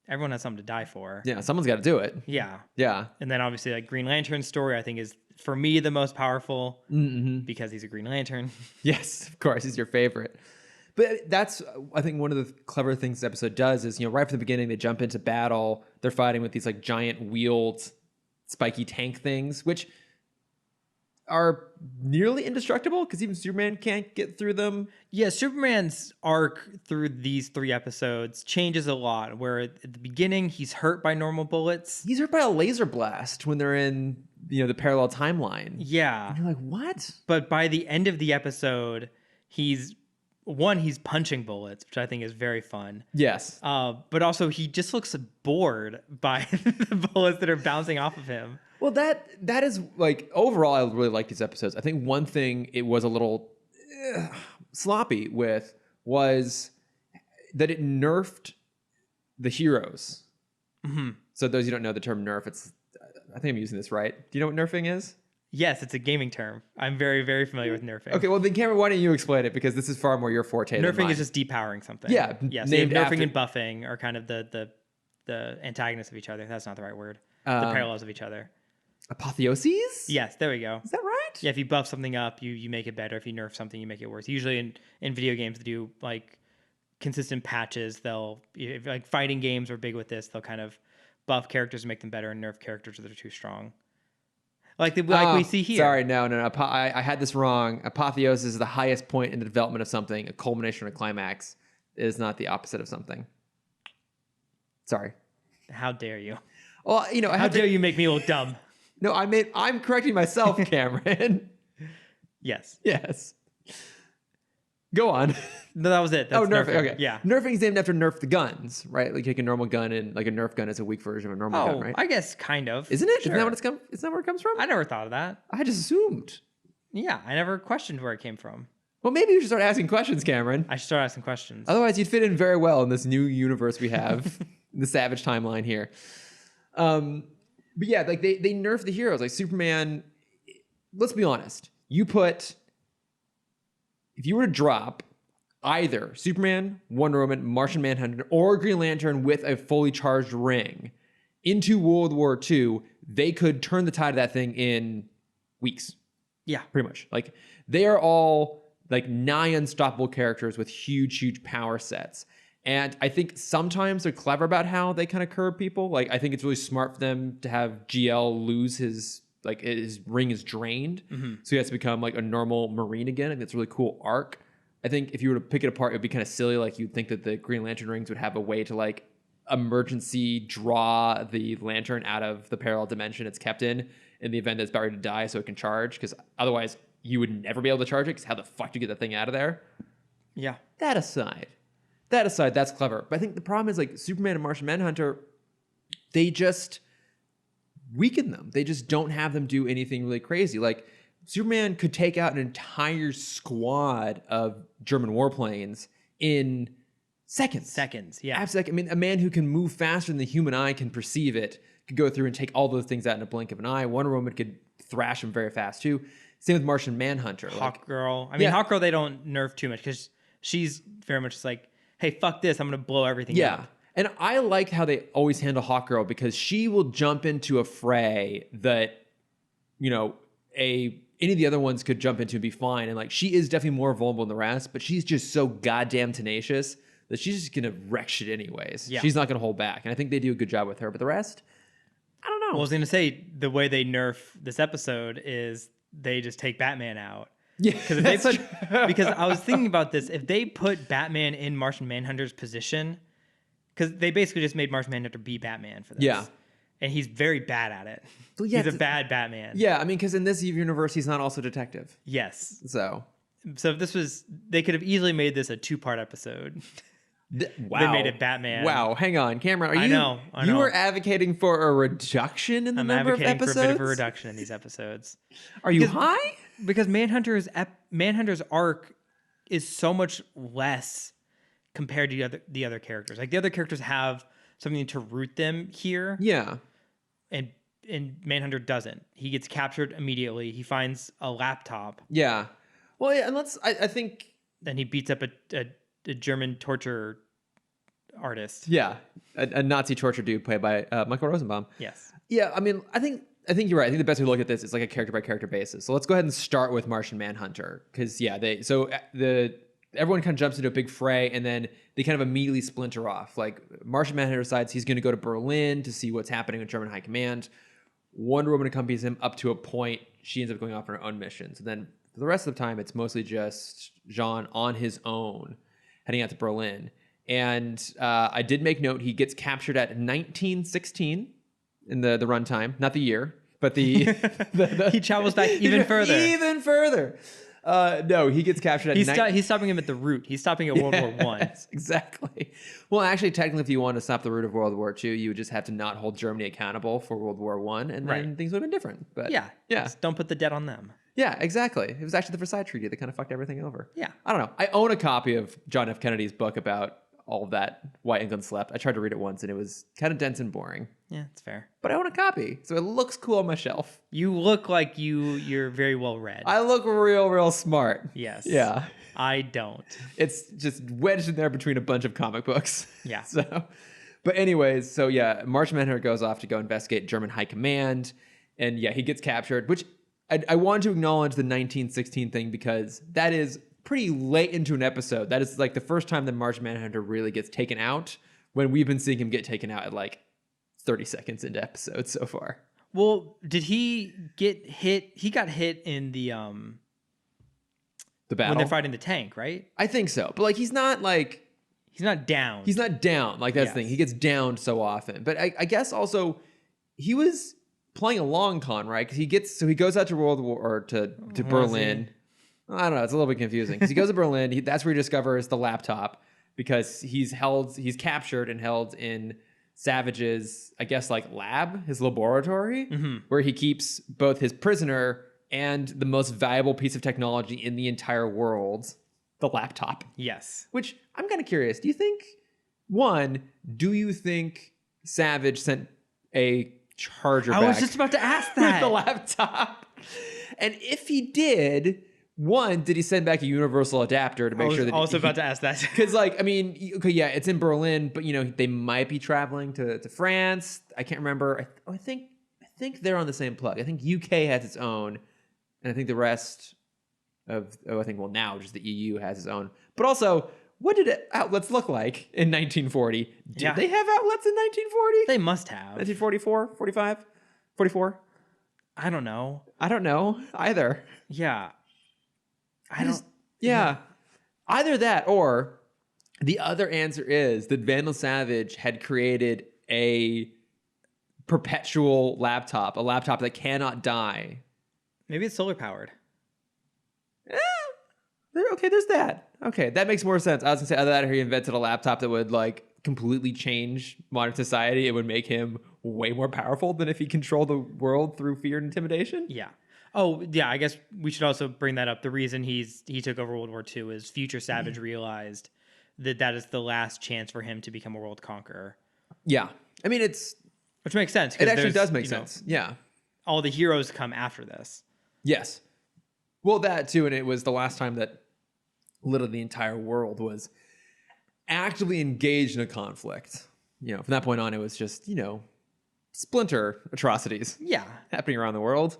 everyone has something to die for. Yeah, someone's got to do it. Yeah. Yeah. And then obviously like Green Lantern's story, I think is for me the most powerful because he's a Green Lantern. Yes, of course, he's your favorite. But that's, I think, one of the clever things this episode does is, right from the beginning, they jump into battle. They're fighting with these like giant wheeled spiky tank things, which are nearly indestructible because even Superman can't get through them. Yeah, Superman's arc through these 3 episodes changes a lot, where at the beginning he's hurt by normal bullets. He's hurt by a laser blast when they're in, the parallel timeline. Yeah. And you're like, what? But by the end of the episode, he's punching bullets, which I think is very fun. Yes. But also he just looks bored by the bullets that are bouncing off of him. Well, that is like overall, I really like these episodes. I think one thing it was a little sloppy with was that it nerfed the heroes. So those who don't know the term nerf, I think I'm using this right. Do you know what nerfing is? Yes, it's a gaming term. I'm very, very familiar with nerfing. Okay, well then, Cameron, why don't you explain it, because this is far more your forte. Nerfing than mine. is just depowering something. Yeah, So nerfing and buffing are kind of the antagonists of each other. That's not the right word. the parallels of each other. Apotheoses? Yes, there we go. Is that right? Yeah, if you buff something up, you make it better. If you nerf something, you make it worse. Usually in video games, they do like consistent patches. If, like fighting games are big with this. They'll kind of buff characters and make them better, and nerf characters that are too strong. Like we see here. Sorry, no. I had this wrong. Apotheosis is the highest point in the development of something. A culmination or a climax is not the opposite of something. Sorry. How dare you? Well, how dare you make me look dumb? No, I'm correcting myself, Cameron. Yes. Yes. Go on. No, that was it. That's nerfing. Okay. Yeah. Nerfing is named after Nerf the guns, right? Like take a normal gun and like a Nerf gun is a weak version of a normal gun, right? I guess kind of. Isn't it? Sure. Isn't that where it comes from? I never thought of that. I just assumed. Yeah, I never questioned where it came from. Well, maybe you should start asking questions, Cameron. I should start asking questions. Otherwise, you'd fit in very well in this new universe we have, the Savage timeline here. But yeah, like they nerf the heroes. Like Superman, let's be honest. If you were to drop either Superman, Wonder Woman, Martian Manhunter, or Green Lantern with a fully charged ring into World War II, they could turn the tide of that thing in weeks. Yeah. Pretty much. Like they are all like nigh unstoppable characters with huge, huge power sets. And I think sometimes they're clever about how they kind of curb people. Like I think it's really smart for them to have GL lose his ring is drained. Mm-hmm. So he has to become like a normal Marine again. I think it's a really cool arc. I think if you were to pick it apart, it would be kind of silly. Like you'd think that the Green Lantern rings would have a way to like emergency draw the lantern out of the parallel dimension it's kept in the event that it's about ready to die so it can charge. Because otherwise you would never be able to charge it because how the fuck do you get that thing out of there? Yeah. That aside, that's clever. But I think the problem is like Superman and Martian Manhunter, they just weaken them. They just don't have them do anything really crazy. Like Superman could take out an entire squad of German warplanes in seconds. Yeah. Absolutely. I mean, a man who can move faster than the human eye can perceive it could go through and take all those things out in a blink of an eye. Wonder Woman could thrash him very fast too. Same with Martian Manhunter. Hawkgirl. Hawkgirl they don't nerf too much because she's very much like, hey, fuck this, I'm going to blow everything up. And I like how they always handle Hawkgirl because she will jump into a fray that, any of the other ones could jump into and be fine. And like, she is definitely more vulnerable than the rest, but she's just so goddamn tenacious that she's just going to wreck shit anyways. Yeah. She's not going to hold back. And I think they do a good job with her, but the rest, I don't know. Well, I was going to say the way they nerf this episode is they just take Batman out. Yeah, because I was thinking about this. If they put Batman in Martian Manhunter's position, because they basically just made Martian Manhunter be Batman for this. Yeah. And he's very bad at it. Well, yeah, he's a bad Batman. Yeah, I mean, because in this universe, he's not also a detective. Yes. So if this was, they could have easily made this a 2-part episode. Wow. They made it Batman. Wow. Hang on, Cameron. I know. You are advocating for a reduction in the number of episodes? I'm advocating for a bit of a reduction in these episodes. Are you high? Because Manhunter's arc is so much less compared to the other characters. Like the other characters have something to root them here. Yeah. And Manhunter doesn't. He gets captured immediately. He finds a laptop. Yeah. Well, yeah, and I think... Then he beats up a German torture artist. Yeah. A Nazi torture dude played by Michael Rosenbaum. Yes. Yeah, I mean, I think you're right. I think the best way to look at this is like a character by character basis. So let's go ahead and start with Martian Manhunter. Because, everyone kind of jumps into a big fray and then they kind of immediately splinter off. Like Martian Manhunter decides he's going to go to Berlin to see what's happening with German High Command. Wonder Woman accompanies him up to a point. She ends up going off on her own mission. So then for the rest of the time, it's mostly just Jean on his own heading out to Berlin. And I did make note, he gets captured at 1916 in the runtime, not the year, but the he travels back even further. Even further. No, he gets captured at he's stopping him at the root. He's stopping at World War I. Exactly. Well, actually, technically, if you want to stop the root of World War II, you would just have to not hold Germany accountable for World War I, and then things would have been different. But yeah. Just don't put the debt on them. Yeah, exactly. It was actually the Versailles Treaty that kind of fucked everything over. Yeah. I don't know. I own a copy of John F. Kennedy's book about all of that, Why England Slept. I tried to read it once, and it was kind of dense and boring. Yeah, it's fair. But I own a copy, so it looks cool on my shelf. You look like you're very well read. I look real smart. Yes. Yeah. I don't. It's just wedged in there between a bunch of comic books. Yeah. So, But anyways, so yeah, Martian Manhunter goes off to go investigate German High Command. And yeah, he gets captured, which I wanted to acknowledge the 1916 thing because that is pretty late into an episode. That is like the first time that Martian Manhunter really gets taken out, when we've been seeing him get taken out at like 30 seconds into episodes so far. Well, did he get hit? He got hit in the battle when they're fighting the tank, right? I think so. But like he's not down. He's not down. Like that's the thing. He gets downed so often. But I guess also he was playing a long con, right? Because he goes out to World War or to Berlin. I don't know. It's a little bit confusing because he goes to Berlin. That's where he discovers the laptop because he's captured and held in Savage's, I guess, like lab, his laboratory, where he keeps both his prisoner and the most valuable piece of technology in the entire world, the laptop. Yes. Which I'm kind of curious. Do you think Savage sent a charger back? I was just about to ask that. With the laptop. And if he did, did he send back a universal adapter to make sure that about to ask that. Because like, I mean, okay, yeah, it's in Berlin, but you know, they might be traveling to France. I can't remember. I think they're on the same plug. I think UK has its own, and I think the rest of now just the EU has its own. But also, what did outlets look like in 1940? Did they have outlets in 1940? They must have. 1944, 45, 44? I don't know. I don't know either. Yeah. Either that or the other answer is that Vandal Savage had created a perpetual laptop, a laptop that cannot die. Maybe it's solar powered. Okay, there's that. Okay, that makes more sense. I was gonna say either that or he invented a laptop that would like completely change modern society. It would make him way more powerful than if he controlled the world through fear and intimidation. Yeah. Oh, yeah, I guess we should also bring that up. The reason he took over World War II is future Savage realized that is the last chance for him to become a world conqueror. Yeah. I mean, which makes sense. It actually does make sense. Yeah. All the heroes come after this. Yes. Well, that too, and it was the last time that literally the entire world was actively engaged in a conflict. You know, from that point on, it was just, you know, splinter atrocities. Yeah. Happening around the world.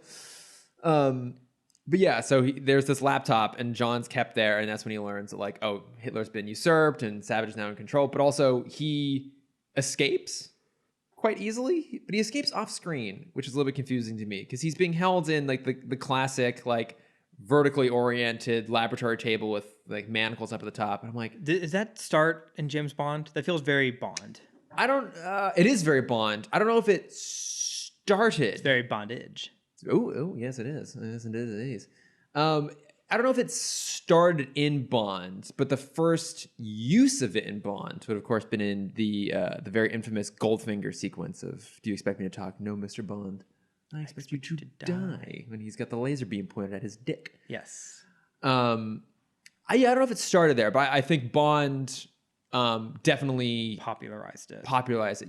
But yeah, so there's this laptop and John's kept there, and that's when he learns that like, oh, Hitler's been usurped and Savage is now in control. But also he escapes quite easily, but he escapes off screen, which is a little bit confusing to me because he's being held in like the classic like vertically oriented laboratory table with like manacles up at the top. And I'm like, does that start in James Bond? That feels very Bond. It is very Bond. I don't know if it started. It's very bondage. Oh, yes, it is. Yes, it is. I don't know if it started in Bond, but the first use of it in Bond would, of course, been in the very infamous Goldfinger sequence of "Do you expect me to talk? No, Mr. Bond. I expect you to die." When he's got the laser beam pointed at his dick. Yes. I don't know if it started there, but I think Bond definitely popularized it.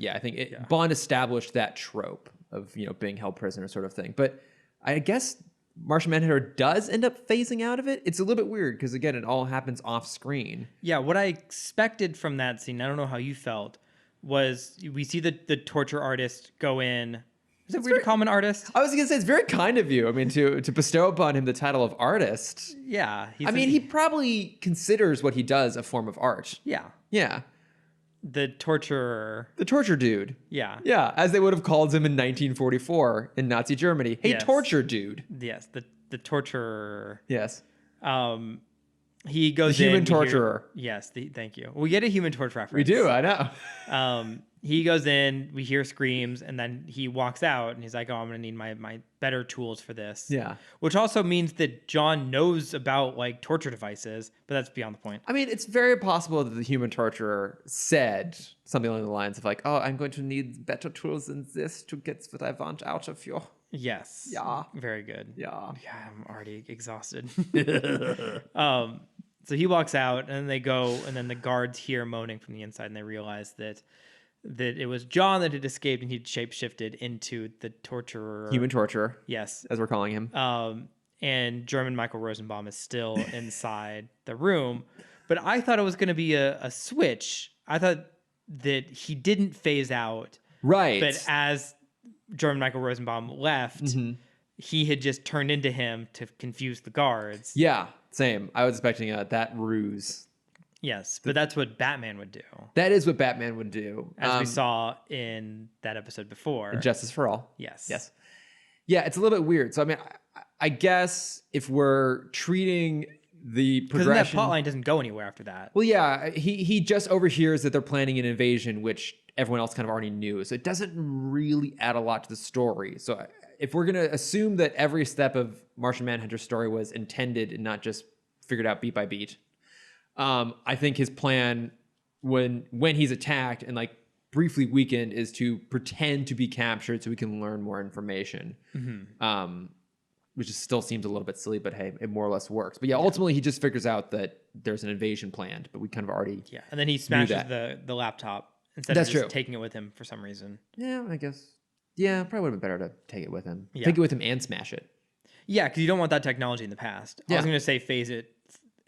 Yeah, I think Bond established that trope of, you know, being held prisoner sort of thing. But I guess Martian Manhunter does end up phasing out of it. It's a little bit weird because, again, it all happens off screen. Yeah, what I expected from that scene, I don't know how you felt, was we see the torture artist go in. Is it weird to call him an artist? I was going to say, it's very kind of you. I mean, to bestow upon him the title of artist. Yeah. He probably considers what he does a form of art. Yeah. Yeah. The torturer. The torture dude. Yeah. Yeah, as they would have called him in 1944 in Nazi Germany. Hey, yes. Torture dude. Yes, the torturer. Yes. He goes the human torturer. Yes, thank you. We get a Human Torch reference. We do, I know. He goes in, we hear screams, and then he walks out, and he's like, oh, I'm going to need my better tools for this. Yeah. Which also means that John knows about, like, torture devices, but that's beyond the point. I mean, it's very possible that the human torturer said something along the lines of, like, oh, I'm going to need better tools than this to get what I want out of you. Yes. Yeah. Very good. Yeah. Yeah, I'm already exhausted. So he walks out, and they go, and then the guards hear moaning from the inside, and they realize that it was John that had escaped, and he'd shapeshifted into the torturer. Human torturer. Yes. As we're calling him. And German Michael Rosenbaum is still inside the room. But I thought it was going to be a switch. I thought that he didn't phase out, Right. but as German Michael Rosenbaum left, he had just turned into him to confuse the guards. Yeah, same. I was expecting that ruse. Yes, but that's what Batman would do, That is what Batman would do. as we saw in that episode before. Justice for All. Yes. Yes. Yeah, it's a little bit weird. So, I mean, I guess if we're treating the Because progression... that plot line doesn't go anywhere after that. Well, yeah, he just overhears that they're planning an invasion, which everyone else kind of already knew. So it doesn't really add a lot to the story. So if we're going to assume that every step of Martian Manhunter's story was intended and not just figured out beat by beat, I think his plan when he's attacked and like briefly weakened is to pretend to be captured so we can learn more information. Which still seems a little bit silly, but hey, it more or less works. But yeah, ultimately he just figures out that there's an invasion planned, but we kind of already and then he smashes the laptop instead That's of just true. taking it with him for some reason. Yeah, I guess. Yeah, probably would have been better to take it with him. Yeah. Take it with him and smash it. Yeah, because you don't want that technology in the past. I Yeah. was going to say phase it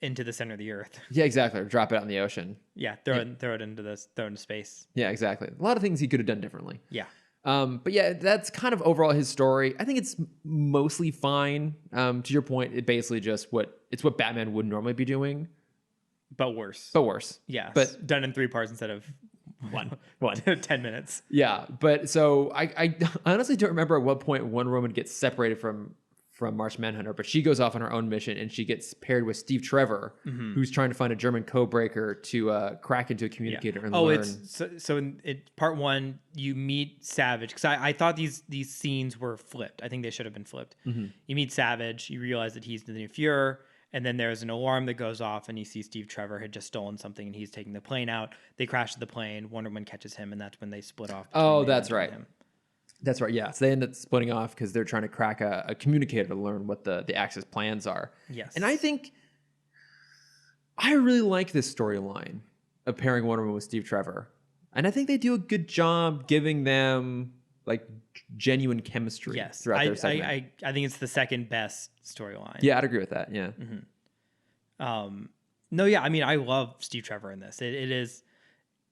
into the center of the earth. Yeah, exactly. Or drop it out in the ocean. Yeah, throw it into space. Yeah, exactly. A lot of things he could have done differently. Yeah. But yeah, that's kind of overall his story. I think it's mostly fine. To your point, it basically just what Batman would normally be doing, But worse. but worse. Yeah. but- done in 3 parts instead of One. 10 minutes. Yeah, but so I honestly don't remember at what point Wonder Woman gets separated from Martian Manhunter, but she goes off on her own mission and she gets paired with Steve Trevor, who's trying to find a German code breaker to crack into a communicator and learn. It's so in part 1 you meet Savage, because I thought these scenes were flipped. I think they should have been flipped. You meet Savage, you realize that he's the new Fuhrer, and then there's an alarm that goes off and you see Steve Trevor had just stolen something and he's taking the plane out. They crash the plane, Wonder Woman catches him, and that's when they split off. Oh, that's right. That's right. Yeah. So they end up splitting off because they're trying to crack a communicator to learn what the Axis plans are. Yes. And I think I really like this storyline of pairing Wonder Woman with Steve Trevor. And I think they do a good job giving them like genuine chemistry throughout their segment. I think it's the second best storyline. Yeah, I'd agree with that. Yeah. No, yeah. I mean, I love Steve Trevor in this. It is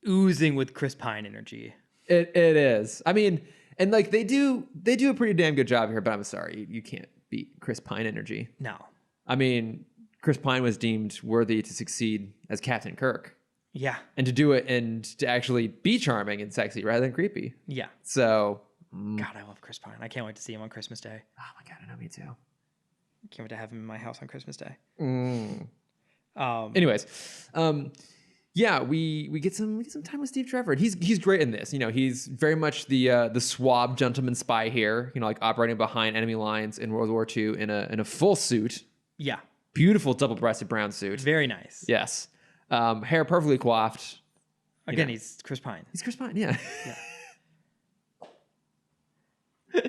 oozing with Chris Pine energy. It is. I mean, and like they do a pretty damn good job here, but I'm sorry, you can't beat Chris Pine energy. No. I mean, Chris Pine was deemed worthy to succeed as Captain Kirk. Yeah. And to do it and to actually be charming and sexy rather than creepy. Yeah. So, God, I love Chris Pine. I can't wait to see him on Christmas Day. oh my God, I know, me too. Can't wait to have him in my house on Christmas Day. Anyways, yeah, we get some time with Steve Trevor. And he's great in this. You know, he's very much the suave gentleman spy here. You know, like operating behind enemy lines in World War II in a full suit. Yeah. Beautiful double-breasted brown suit. Very nice. Yes. Hair perfectly coiffed. Again, he's Chris Pine. He's Chris Pine, yeah.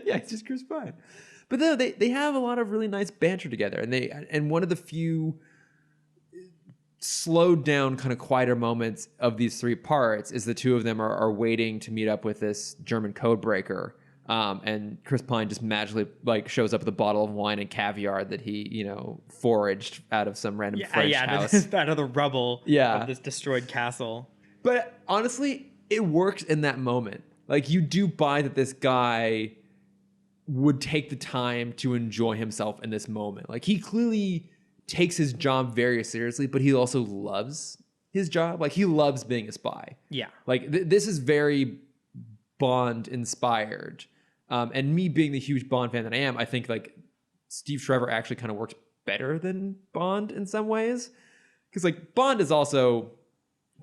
Yeah, he's just Chris Pine. But no, they have a lot of really nice banter together, and one of the few slowed down, kind of quieter moments of these 3 parts is the two of them are waiting to meet up with this German code breaker. And Chris Pine just magically like shows up with a bottle of wine and caviar that he, foraged out of some random French house. Out of the rubble of this destroyed castle. But honestly, it works in that moment. Like, you do buy that this guy would take the time to enjoy himself in this moment. Like, he clearly takes his job very seriously, but he also loves his job. Like, he loves being a spy. Yeah. Like, this is very Bond inspired. And me being the huge Bond fan that I am, I think like Steve Trevor actually kind of works better than Bond in some ways. Because like Bond is also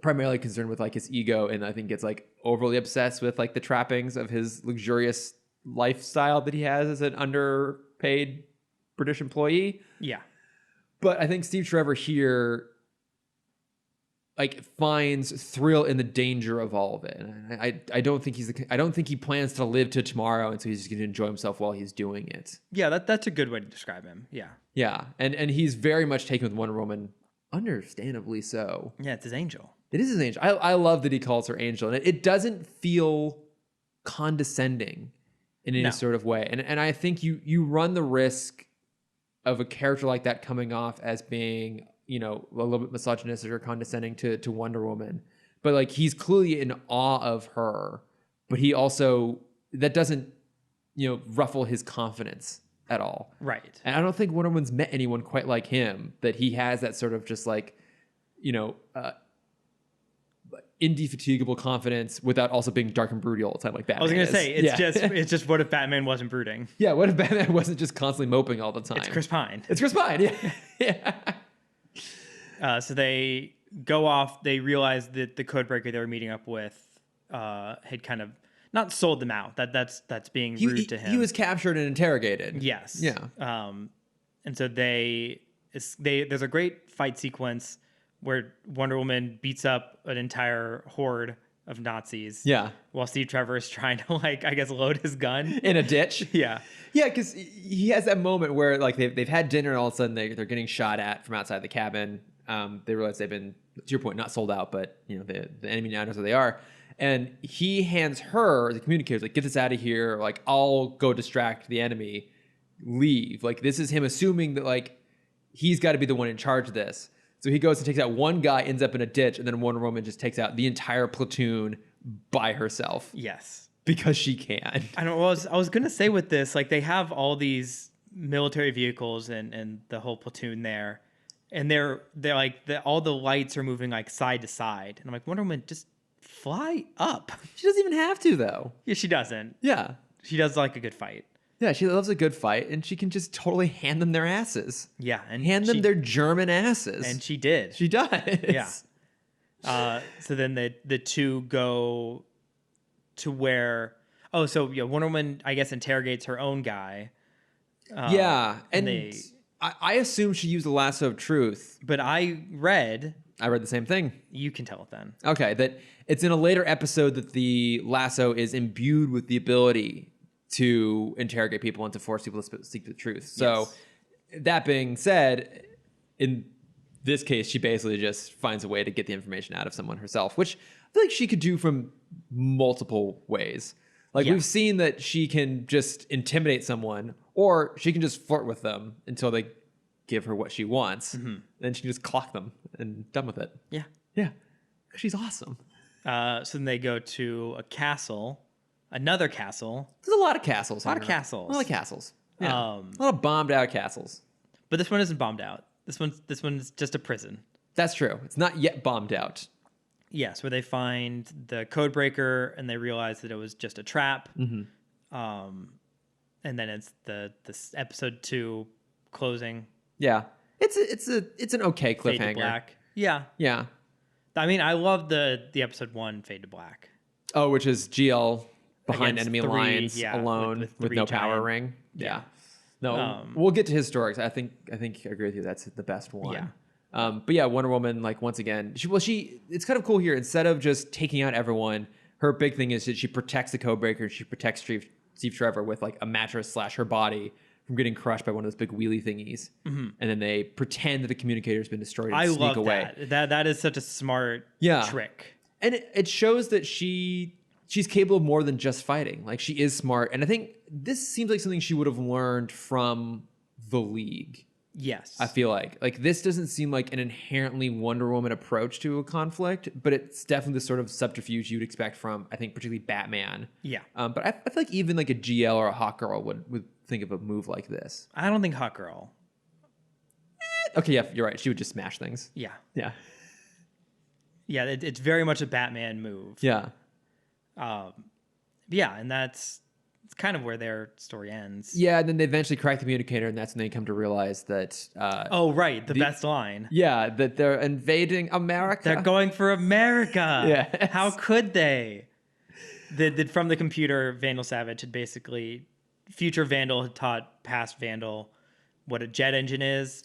primarily concerned with like his ego, and I think gets like overly obsessed with like the trappings of his luxurious lifestyle that he has as an underpaid British employee. Yeah. But I think Steve Trevor here like finds thrill in the danger of all of it. And I don't think I don't think he plans to live to tomorrow, and so he's just going to enjoy himself while he's doing it. Yeah, that's a good way to describe him. Yeah. Yeah, and he's very much taken with Wonder Woman, understandably so. Yeah, it's his angel. It is his angel. I love that he calls her angel, and it doesn't feel condescending in any sort of way. And I think you run the risk of a character like that coming off as being, a little bit misogynistic or condescending to Wonder Woman but like he's clearly in awe of her, but he also, that doesn't, ruffle his confidence at all. Right. And I don't think Wonder Woman's met anyone quite like him, that he has that sort of just like, indefatigable confidence without also being dark and broody all the time like Batman. I was going to say, it's Yeah. it's just what if Batman wasn't brooding? Yeah, what if Batman wasn't just constantly moping all the time? It's Chris Pine. It's Chris Pine, yeah. Yeah. So they go off. They realize that the codebreaker they were meeting up with had kind of not sold them out. That's being rude to him. He was captured and interrogated. Yes. Yeah. And so there's a great fight sequence where Wonder Woman beats up an entire horde of Nazis. Yeah. While Steve Trevor is trying to load his gun in a ditch. Yeah. Yeah, because he has that moment where like they've had dinner and all of a sudden they're getting shot at from outside the cabin. They realize they've been, to your point, not sold out, but the enemy now knows where they are. And he hands her the communicator, like, get this out of here. Like, I'll go distract the enemy. Leave. Like, this is him assuming that like he's got to be the one in charge of this. So he goes and takes out one guy, ends up in a ditch, and then Wonder Woman just takes out the entire platoon by herself. Yes. Because she can. I was gonna say with this, like they have all these military vehicles and the whole platoon there, and they're like all the lights are moving like side to side, and I'm like, Wonder Woman, just fly up. She doesn't even have to though. Yeah, she doesn't. Yeah. She does like a good fight. Yeah, she loves a good fight, and she can just totally hand them their asses. Yeah, and hand them their German asses. And she did. She does. Yeah. So then the two go to where. Oh, so yeah, Wonder Woman, I guess, interrogates her own guy. Yeah, and I assume she used the lasso of truth. But I read the same thing. You can tell it then. Okay, that it's in a later episode that the lasso is imbued with the ability to interrogate people and to force people to speak the truth. So that being said, in this case, she basically just finds a way to get the information out of someone herself, which I feel like she could do from multiple ways. Like we've seen that she can just intimidate someone, or she can just flirt with them until they give her what she wants. Mm-hmm. Then she can just clock them and done with it. Yeah. Yeah. She's awesome. So then they go to a castle. Another castle. There's a lot of castles. A lot of castles. Yeah. A lot of bombed out castles. But this one isn't bombed out. This one's just a prison. That's true. It's not yet bombed out. Yes, where they find the code breaker and they realize that it was just a trap. Mm-hmm. And then it's this episode 2 closing. Yeah. It's an okay cliffhanger. Fade to black. Yeah. Yeah. I mean, I love the episode 1 Fade to Black. Oh, which is GL behind Against enemy 3, lines alone with no power giant. ring. Yeah. No, we'll get to his stories. I think I agree with you. That's the best one. Yeah. But yeah, Wonder Woman, like once again, it's kind of cool here. Instead of just taking out everyone, her big thing is that she protects the Codebreaker and she protects Steve Trevor with like a mattress / her body from getting crushed by one of those big wheelie thingies. Mm-hmm. And then they pretend that the communicator's been destroyed and sneak away. That is such a smart trick. And it shows that she's capable of more than just fighting. Like she is smart. And I think this seems like something she would have learned from the League. Yes. I feel like this doesn't seem like an inherently Wonder Woman approach to a conflict, but it's definitely the sort of subterfuge you'd expect from, I think, particularly Batman. Yeah. But I feel like even like a GL or a Hawk Girl would think of a move like this. I don't think Hawk Girl. Okay, yeah, you're right. She would just smash things. Yeah. Yeah. Yeah, it's very much a Batman move. Yeah. Yeah, and it's kind of where their story ends. Yeah, and then they eventually crack the communicator, and that's when they come to realize that... oh, right, the best line. Yeah, that they're invading America. They're going for America. Yes. How could they? From the computer, Vandal Savage had basically... Future Vandal had taught past Vandal what a jet engine is.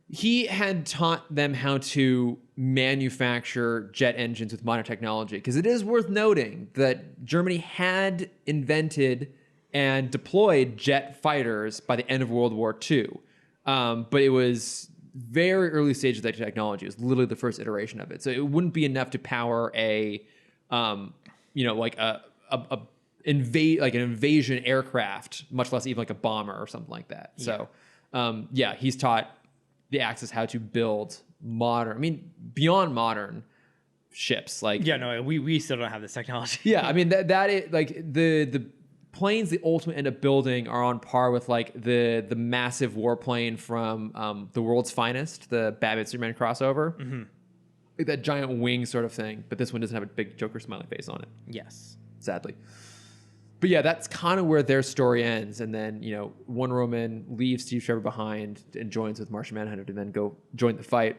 He had taught them how to manufacture jet engines with modern technology, because it is worth noting that Germany had invented and deployed jet fighters by the end of World War II. But it was very early stage of that technology. It was literally the first iteration of it. So it wouldn't be enough to power an invasion aircraft, much less even like a bomber or something like that. Yeah. So he's taught the Axis how to build modern, beyond modern ships. Like, Yeah, no, we still don't have this technology. yeah, I mean that is like the planes the Ultimate end up building are on par with like the massive warplane from The World's Finest, the Batman Superman crossover, like that giant wing sort of thing. But this one doesn't have a big Joker smiley face on it, Yes. sadly. But yeah, that's kind of where their story ends, and then Wonder Woman leaves Steve Trevor behind and joins with Martian Manhunter to then go join the fight.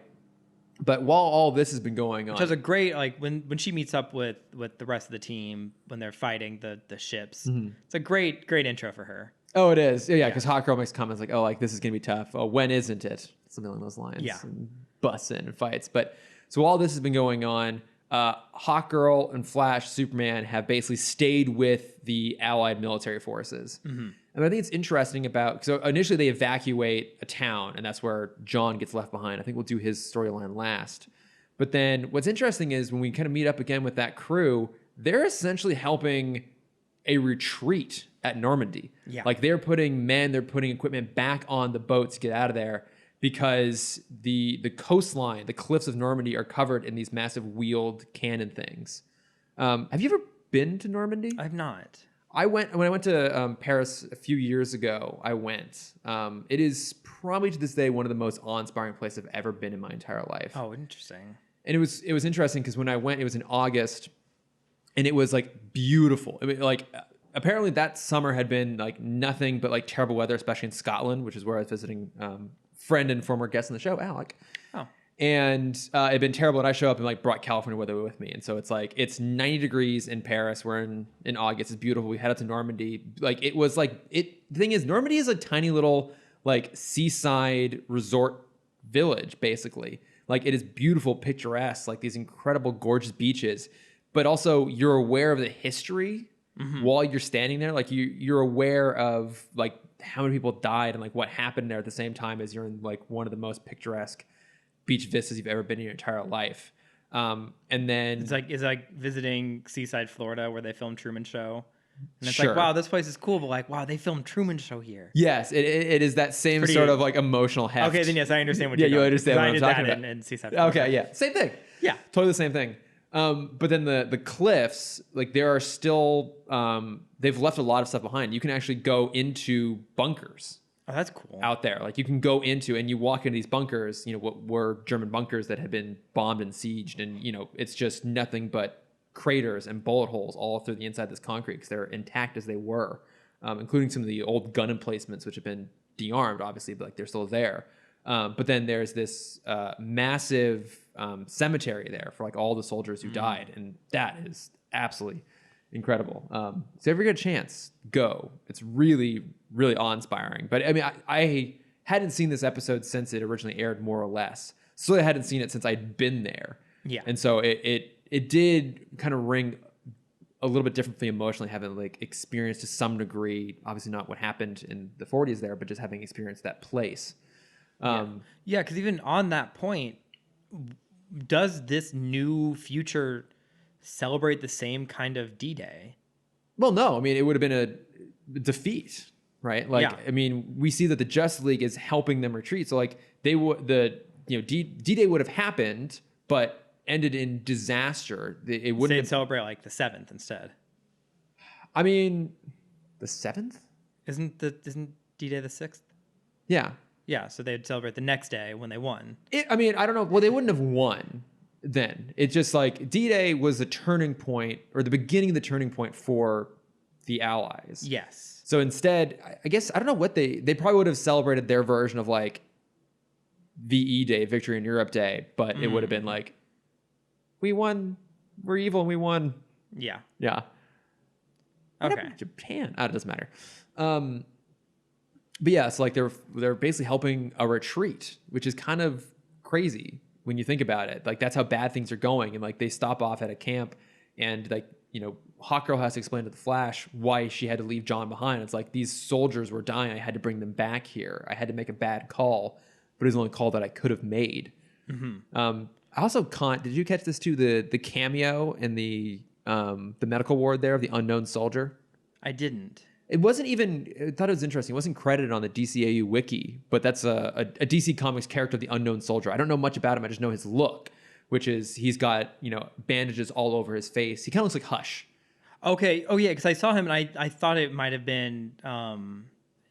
But while all this has been going on, Which has a great, like, when she meets up with the rest of the team when they're fighting the ships, it's a great intro for her. Oh, it is. Yeah, because Hot Girl makes comments like, oh, like, this is going to be tough. Oh, when isn't it? Something along those lines. Yeah. And busts in and fights. But so all this has been going on. Hot Girl and Flash, Superman have basically stayed with the Allied military forces. And I think it's interesting so initially they evacuate a town, and that's where John gets left behind. I think we'll do his storyline last. But then what's interesting is when we kind of meet up again with that crew, they're essentially helping a retreat at Normandy. Yeah. Like they're putting equipment back on the boat to get out of there because the coastline, the cliffs of Normandy are covered in these massive wheeled cannon things. Have you ever been to Normandy? I've not. When I went to Paris a few years ago. I went. It is probably to this day one of the most awe-inspiring places I've ever been in my entire life. Oh, interesting. And it was interesting because when I went, it was in August, and it was like beautiful. I mean, like apparently that summer had been like nothing but like terrible weather, especially in Scotland, which is where I was visiting. Friend and former guest on the show, Alec. Oh. And it had been terrible. And I show up and like brought California weather with me. And so it's like, it's 90 degrees in Paris. We're in August. It's beautiful. We head out to Normandy. Like it was like, the thing is, Normandy is a tiny little like seaside resort village, basically. Like it is beautiful, picturesque, like these incredible, gorgeous beaches. But also you're aware of the history while you're standing there. Like you're aware of like how many people died and like what happened there at the same time as you're in like one of the most picturesque beach vistas you've ever been in your entire life. And then It's like visiting Seaside, Florida, where they filmed Truman Show. And it's Sure. like, wow, this place is cool, but like, wow, they filmed Truman Show here. yes, it is that same Pretty- sort of like emotional heft. Okay, then yes, I understand what Yeah, you're you doing. understand what I I'm did talking that about. in Seaside, Florida. Okay, yeah, same thing. Yeah. Totally the same thing. But then the cliffs, like there are still, they've left a lot of stuff behind. You can actually go into bunkers Oh, that's cool. out there. Like you can go into and you walk into these bunkers, what were German bunkers that had been bombed and sieged. And, it's just nothing but craters and bullet holes all through the inside of this concrete because they're intact as they were, including some of the old gun emplacements, which have been de-armed, obviously, but like they're still there. But then there's this massive cemetery there for like all the soldiers who died. And that is absolutely incredible. So if you ever get a chance, go. It's really, really awe-inspiring. But I mean, I hadn't seen this episode since it originally aired, more or less. So I hadn't seen it since I'd been there. Yeah. And so it did kind of ring a little bit differently emotionally, having like experienced to some degree, obviously not what happened in the 40s there, but just having experienced that place. Yeah, because even on that point, does this new future celebrate the same kind of D-Day? Well, no. I mean, it would have been a defeat, right? Like, Yeah. I mean, we see that the Justice League is helping them retreat. So, like, D-Day would have happened, but ended in disaster. It wouldn't They'd have. celebrate like the 7th instead. I mean, the 7th? Isn't D-Day the 6th? Yeah. Yeah, so they'd celebrate the next day when they won. I mean, I don't know. Well, they wouldn't have won then. It's just like D-Day was the turning point, or the beginning of the turning point for the Allies. Yes. So instead, I guess, I don't know what they probably would have celebrated their version of like VE Day, Victory in Europe Day, but it would have been like, we won, we're evil, and we won. Yeah. Yeah. What Okay. happened to Japan? It doesn't matter. But yeah, so like they're basically helping a retreat, which is kind of crazy when you think about it. Like that's how bad things are going, and like they stop off at a camp, and like Hawk Girl has to explain to the Flash why she had to leave John behind. It's like these soldiers were dying. I had to bring them back here. I had to make a bad call, but it was the only call that I could have made. I also did you catch this too? The cameo in the medical ward there of the unknown soldier. I didn't. It wasn't even, I thought it was interesting. It wasn't credited on the DCAU wiki, but that's a DC Comics character, the Unknown Soldier. I don't know much about him. I just know his look. which is he's got, bandages all over his face. He kind of looks like Hush. Okay. Oh yeah, because I saw him and I thought it might have been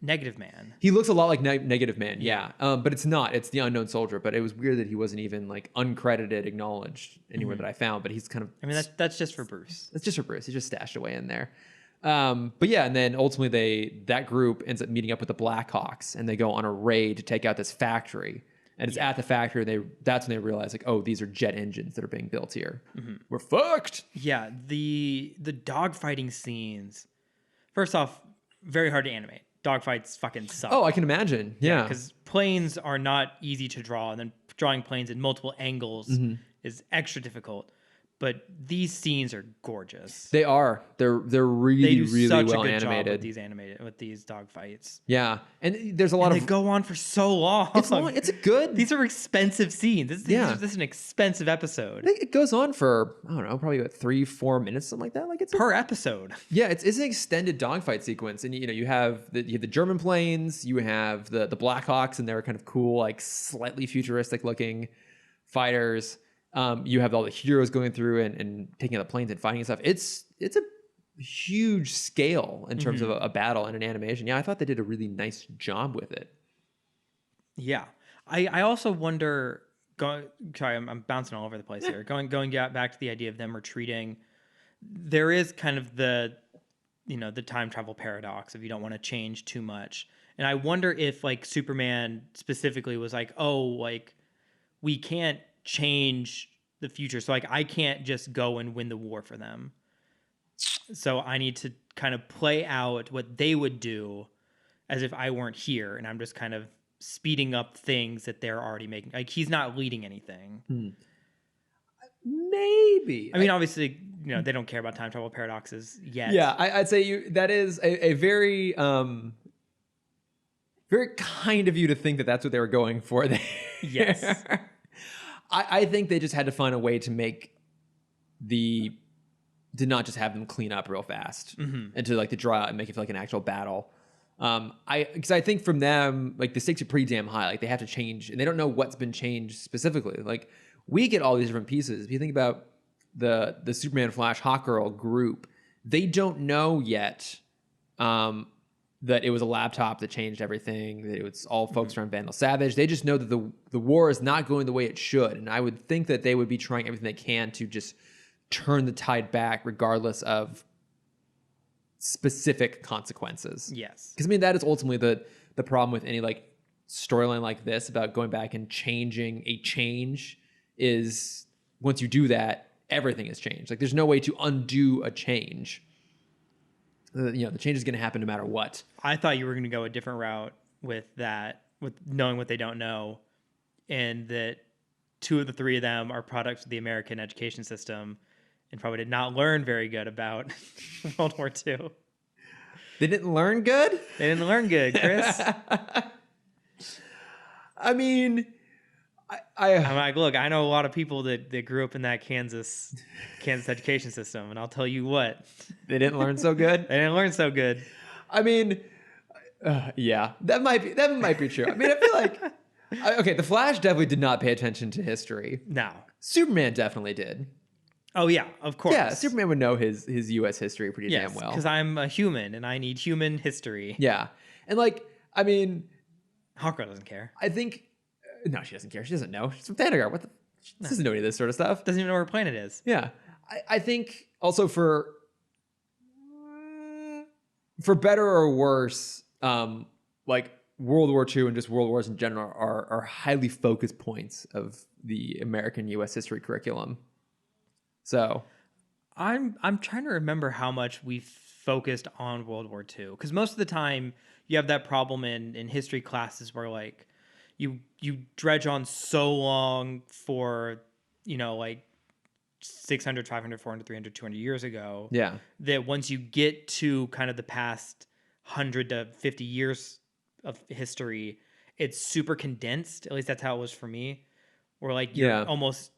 Negative Man. He looks a lot like Negative Man, yeah. But it's not. It's the Unknown Soldier. But it was weird that he wasn't even like uncredited, acknowledged anywhere that I found. But he's kind of. I mean, that's just for Bruce. That's just for Bruce. He's just stashed away in there. But yeah, and then ultimately that group ends up meeting up with the Blackhawks, and they go on a raid to take out this factory. And it's at the factory. That's when they realize, like, oh, these are jet engines that are being built here. We're fucked. Yeah, the dogfighting scenes. First off, very hard to animate. Dogfights fucking suck. Oh, I can imagine. Yeah, because planes are not easy to draw, and then drawing planes in multiple angles is extra difficult. But these scenes are gorgeous. They are. They're really They do really such well a good animated. job with these dogfights. Yeah, and there's a lot They go on for so long. It's long. It's a good. These are expensive scenes. This is an expensive episode. It goes on for, I don't know, probably about 3-4 minutes, something like that. Like it's Per episode. Yeah, it's an extended dogfight sequence, and you have the German planes, you have the Blackhawks, and they're kind of cool, like slightly futuristic looking fighters. You have all the heroes going through and taking out the planes and fighting and stuff. It's a huge scale in terms of a battle and an animation. Yeah, I thought they did a really nice job with it. Yeah, I also wonder. Sorry, I'm bouncing all over the place here. Going back to the idea of them retreating. There is kind of the time travel paradox if you don't want to change too much. And I wonder if like Superman specifically was like, oh, like we can't change the future. So like I can't just go and win the war for them. So I need to kind of play out what they would do as if I weren't here. And I'm just kind of speeding up things that they're already making. Like he's not leading anything. Maybe. I mean, obviously, they don't care about time travel paradoxes yet. Yeah, I'd say that is a very, very kind of you to think that that's what they were going for there. Yes. I think they just had to find a way to not just have them clean up real fast and to draw out and make it feel like an actual battle. Because I think from them, like the stakes are pretty damn high. Like they have to change, and they don't know what's been changed specifically. Like we get all these different pieces. If you think about the Superman, Flash, Hawkgirl group, they don't know yet that it was a laptop that changed everything, that it was all focused around Vandal Savage. They just know that the war is not going the way it should. And I would think that they would be trying everything they can to just turn the tide back regardless of specific consequences. Yes. Because I mean, that is ultimately the problem with any like storyline like this about going back and changing a change is once you do that, everything has changed. Like there's no way to undo a change. The change is going to happen no matter what. I thought you were going to go a different route with that, with knowing what they don't know, and that 2 of the 3 of them are products of the American education system and probably did not learn very good about World War II. They didn't learn good? They didn't learn good, Chris. I mean, I'm like, look, I know a lot of people that grew up in that Kansas education system, and I'll tell you what. They didn't learn so good? They didn't learn so good. I mean, yeah, that might be true. I mean, I feel like, okay, the Flash definitely did not pay attention to history. No. Superman definitely did. Oh, yeah, of course. Yeah, Superman would know his U.S. history pretty damn well. Because I'm a human, and I need human history. Yeah. And I mean... Hawkgirl doesn't care. I think... No, she doesn't care. She doesn't know. She's from Thanagar. She doesn't know any of this sort of stuff. Doesn't even know where her planet is. Yeah. I think also for better or worse, like World War II and just world wars in general are highly focused points of the American U.S. history curriculum. So I'm trying to remember how much we focused on World War II, because most of the time you have that problem in history classes where like you dredge on so long for, like 600, 500, 400, 300, 200 years ago. Yeah. That once you get to kind of the past 100 to 50 years of history, it's super condensed. At least that's how it was for me. Where like you're almost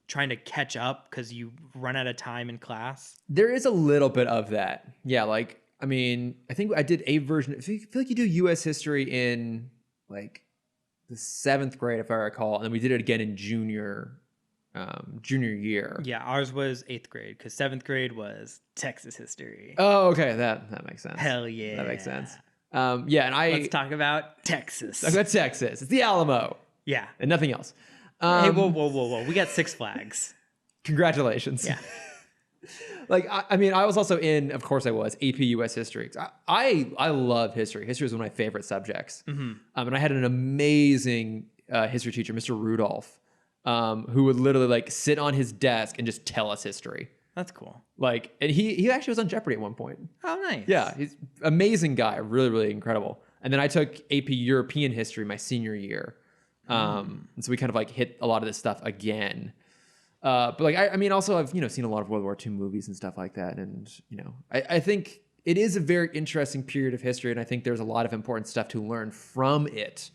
trying to catch up because you run out of time in class. There is a little bit of that. Yeah. Like, I mean, I think I did a version. I feel like you do U.S. history in like the 7th grade, if I recall. And then we did it again in junior junior year. Yeah, ours was 8th grade because 7th grade was Texas history. Oh, okay, that makes sense. Hell yeah, that makes sense. Yeah, and let's talk about Texas. Talk about Texas. It's the Alamo. Yeah, and nothing else. Hey, whoa! We got Six Flags. Congratulations. Yeah. Like, I mean, I was also in, of course I was, AP US History. I love history. History is one of my favorite subjects. Mm-hmm. And I had an amazing history teacher, Mr. Rudolph, who would literally like sit on his desk and just tell us history. That's cool. Like, and he actually was on Jeopardy at one point. Oh, nice. Yeah, he's amazing guy. Really, really incredible. And then I took AP European History my senior year. And so we kind of like hit a lot of this stuff again. But like, I mean, also I've, seen a lot of World War II movies and stuff like that. And, I think it is a very interesting period of history. And I think there's a lot of important stuff to learn from it.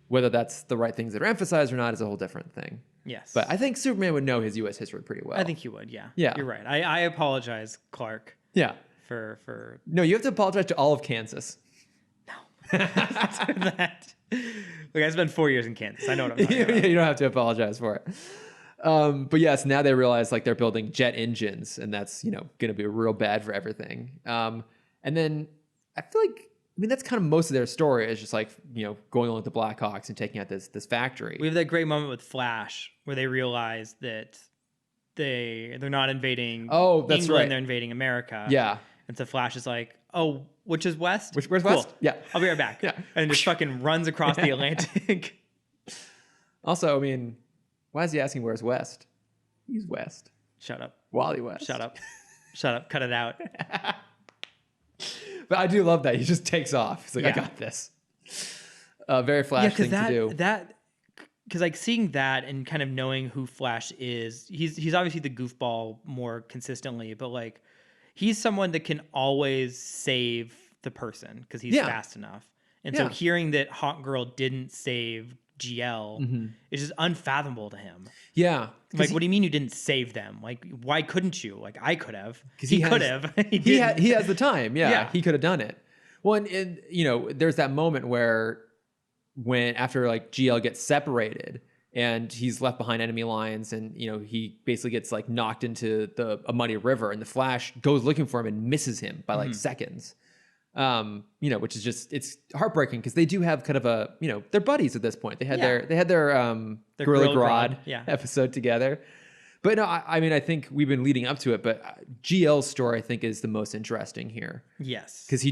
Whether that's the right things that are emphasized or not is a whole different thing. Yes. But I think Superman would know his U.S. history pretty well. I think he would, yeah. Yeah. You're right. I apologize, Clark. Yeah. For No, you have to apologize to all of Kansas. No. That. Look, I spent 4 years in Kansas. I know what I'm talking about. You don't have to apologize for it. But yes, now they realize like they're building jet engines, and that's going to be real bad for everything. And then I feel like that's kind of most of their story is just like going along with the Blackhawks and taking out this factory. We have that great moment with Flash where they realize that they're not invading. Oh, that's England, right. They're invading America. Yeah. And so Flash is like, oh, which is west? Where's west? Yeah. I'll be right back. Yeah. And just fucking runs across the Atlantic. Also, I mean, why is he asking where's west? He's west. Shut up. Wally West. Shut up. Shut up. Cut it out. But I do love that. He just takes off. He's like, Yeah. I got this. Very Flash thing to do. Because like seeing that and kind of knowing who Flash is, he's obviously the goofball more consistently, but like he's someone that can always save the person because he's fast enough. And so hearing that Hawk Girl didn't save GL is just unfathomable to him. Yeah. Like, what do you mean you didn't save them? Like, why couldn't you? Like, I could have. He could have. He has the time. Yeah. Yeah. He could have done it. Well, and there's that moment where after like GL gets separated and he's left behind enemy lines and, he basically gets like knocked into a muddy river and the Flash goes looking for him and misses him by like seconds. Which is just, it's heartbreaking because they do have kind of a, they're buddies at this point. They had their Gorilla Grodd episode together. But no, I mean, I think we've been leading up to it, but GL's story, I think, is the most interesting here. Yes. Because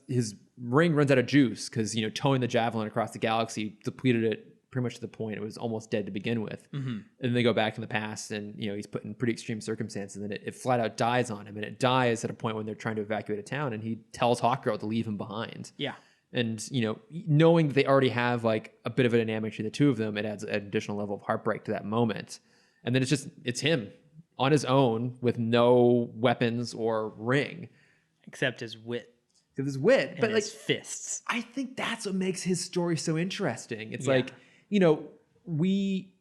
his ring runs out of juice because, towing the javelin across the galaxy depleted it pretty much to the point it was almost dead to begin with. And then they go back in the past and, he's put in pretty extreme circumstances and then it flat out dies on him. And it dies at a point when they're trying to evacuate a town and he tells Hawkgirl to leave him behind. Yeah. And, knowing that they already have like a bit of a dynamic between the two of them, it adds an additional level of heartbreak to that moment. And then it's him on his own with no weapons or ring. Except his wit. Because his wit. And but his like fists. I think that's what makes his story so interesting. It's like, we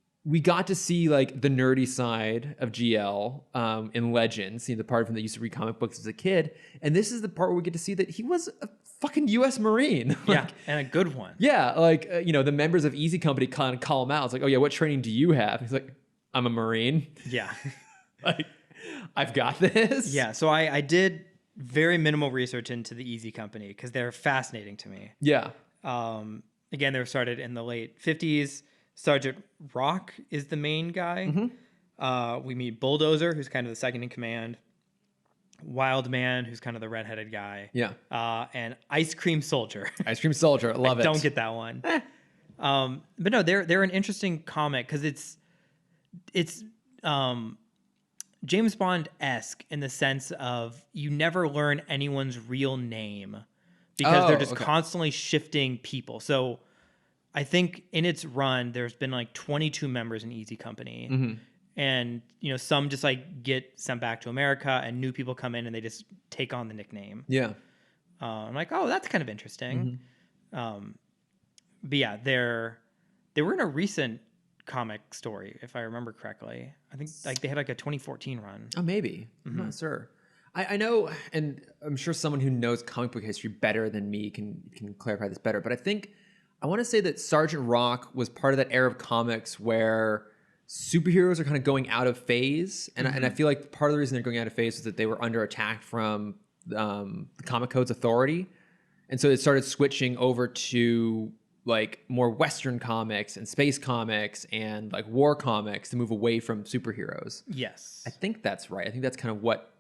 got to see like the nerdy side of GL in Legends, the part of him that used to read comic books as a kid. And this is the part where we get to see that he was a fucking U.S. Marine. Yeah, and a good one. Yeah, like, the members of Easy Company kind of call him out. It's like, oh yeah, what training do you have? He's like, I'm a Marine. Yeah. Like, I've got this. Yeah, so I did very minimal research into the Easy Company because they're fascinating to me. Yeah. Again, they were started in the late 50s. Sergeant Rock is the main guy. We meet Bulldozer, who's kind of the second in command. Wild Man, who's kind of the redheaded guy. Yeah. And Ice Cream Soldier. Ice Cream Soldier. I love it. Don't get that one. But no, they're an interesting comic because it's James Bond-esque in the sense of you never learn anyone's real name because they're just constantly shifting people. So I think in its run, there's been like 22 members in Easy Company. And, some just like get sent back to America and new people come in and they just take on the nickname. Yeah. I'm like, oh, that's kind of interesting. But yeah, they were in a recent comic story, if I remember correctly. I think like they had like a 2014 run. Oh, maybe. I'm not sure. I know, and I'm sure someone who knows comic book history better than me can clarify this better, but I want to say that Sergeant Rock was part of that era of comics where superheroes are kind of going out of phase. And, and I feel like part of the reason they're going out of phase is that they were under attack from the Comic Code's authority. And so it started switching over to like more Western comics and space comics and like war comics to move away from superheroes. Yes. I think that's right. I think that's kind of what